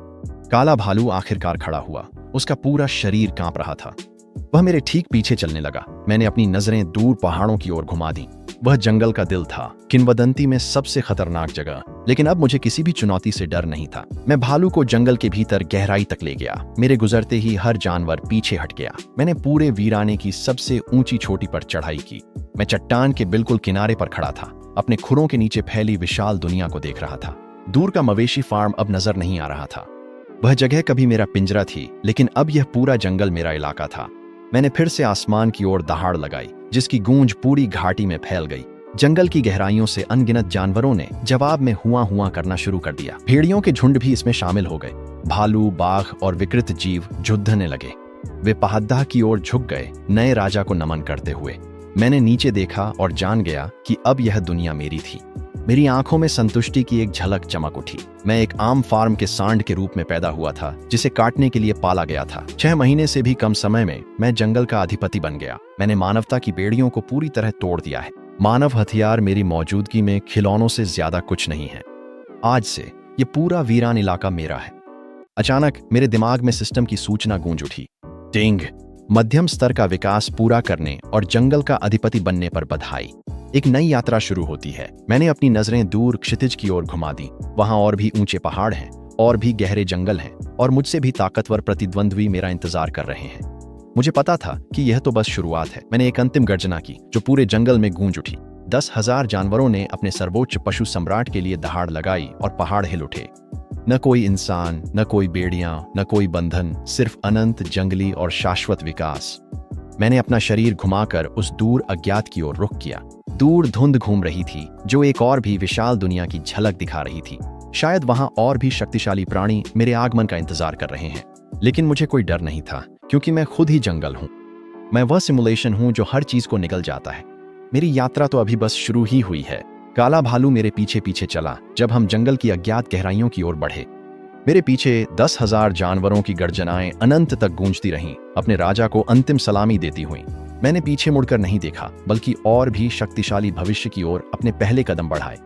काला भालू आखिरकार खड़ा हुआ। उसका पूरा शरीर कांप रहा था। वह मेरे ठीक पीछे चलने लगा। मैंने अपनी नजरें दूर पहाड़ों की ओर घुमा दी। वह जंगल का दिल था, किंवदंती में सबसे खतरनाक जगह। लेकिन अब मुझे किसी भी चुनौती से डर नहीं था। मैं भालू को जंगल के भीतर गहराई तक ले गया। मेरे गुजरते ही हर जानवर पीछे हट गया। मैंने पूरे वीराने की सबसे ऊंची चोटी पर चढ़ाई की। मैं चट्टान के बिल्कुल किनारे पर खड़ा था, अपने खुरों के नीचे फैली विशाल दुनिया को देख रहा था। दूर का मवेशी फार्म अब नजर नहीं आ रहा था। वह जगह कभी मेरा पिंजरा थी, लेकिन अब यह पूरा जंगल मेरा इलाका था। मैंने फिर से आसमान की ओर दहाड़ लगाई, जिसकी गूंज पूरी घाटी में फैल गई। जंगल की गहराइयों से अनगिनत जानवरों ने जवाब में हुआ हुआ करना शुरू कर दिया। भेड़ियों के झुंड भी इसमें शामिल हो गए। भालू, बाघ और विकृत जीव झुंडने लगे। वे पहाद्दाह की ओर झुक गए, नए राजा को नमन करते हुए। मैंने नीचे देखा और जान गया कि अब यह दुनिया मेरी थी। मेरी आंखों में संतुष्टि की एक झलक चमक उठी। मैं एक आम फार्म के सांड के रूप में पैदा हुआ था, जिसे काटने के लिए पाला गया था। 6 महीने से भी कम समय में मैं जंगल का अधिपति बन गया। मैंने मानवता की बेड़ियों को पूरी तरह तोड़ दिया है। मानव हथियार मेरी मौजूदगी में खिलौनों से ज्यादा कुछ नहीं है। आज से ये पूरा वीरान इलाका मेरा है। अचानक मेरे दिमाग में सिस्टम की सूचना गूंज उठी। टिंग, मध्यम स्तर का विकास पूरा करने और जंगल का अधिपति बनने पर बधाई। एक नई यात्रा शुरू होती है। मैंने अपनी नजरें दूर क्षितिज की ओर घुमा दी। वहां और भी ऊंचे पहाड़ हैं, और भी गहरे जंगल हैं, और मुझसे भी ताकतवर प्रतिद्वंद्वी मेरा इंतजार कर रहे हैं। मुझे पता था कि यह तो बस शुरुआत है। मैंने एक अंतिम गर्जना की जो पूरे जंगल में गूंज उठी। 10,000 जानवरों ने अपने सर्वोच्च पशु सम्राट के लिए दहाड़ लगाई और पहाड़ हिल उठे। न कोई इंसान, न कोई बेड़ियां, न कोई बंधन, सिर्फ अनंत जंगली और शाश्वत विकास। मैंने अपना शरीर घुमाकर उस दूर अज्ञात की ओर रुख किया। दूर धुंध घूम रही थी जो एक और भी विशाल दुनिया की झलक दिखा रही थी। शायद वहां और भी शक्तिशाली प्राणी मेरे आगमन का इंतजार कर रहे हैं। लेकिन मुझे कोई डर नहीं था, क्योंकि मैं खुद ही जंगल हूं। मैं वह सिमुलेशन हूं जो हर चीज को निगल जाता है। मेरी यात्रा तो अभी बस शुरू ही हुई है। काला भालू मेरे पीछे पीछे चला जब हम जंगल की अज्ञात गहराइयों की ओर बढ़े। मेरे पीछे 10,000 जानवरों की गर्जनाएं अनंत तक गूंजती रहीं, अपने राजा को अंतिम सलामी देती हुई। मैंने पीछे मुड़कर नहीं देखा, बल्कि और भी शक्तिशाली भविष्य की ओर अपने पहले कदम बढ़ाए।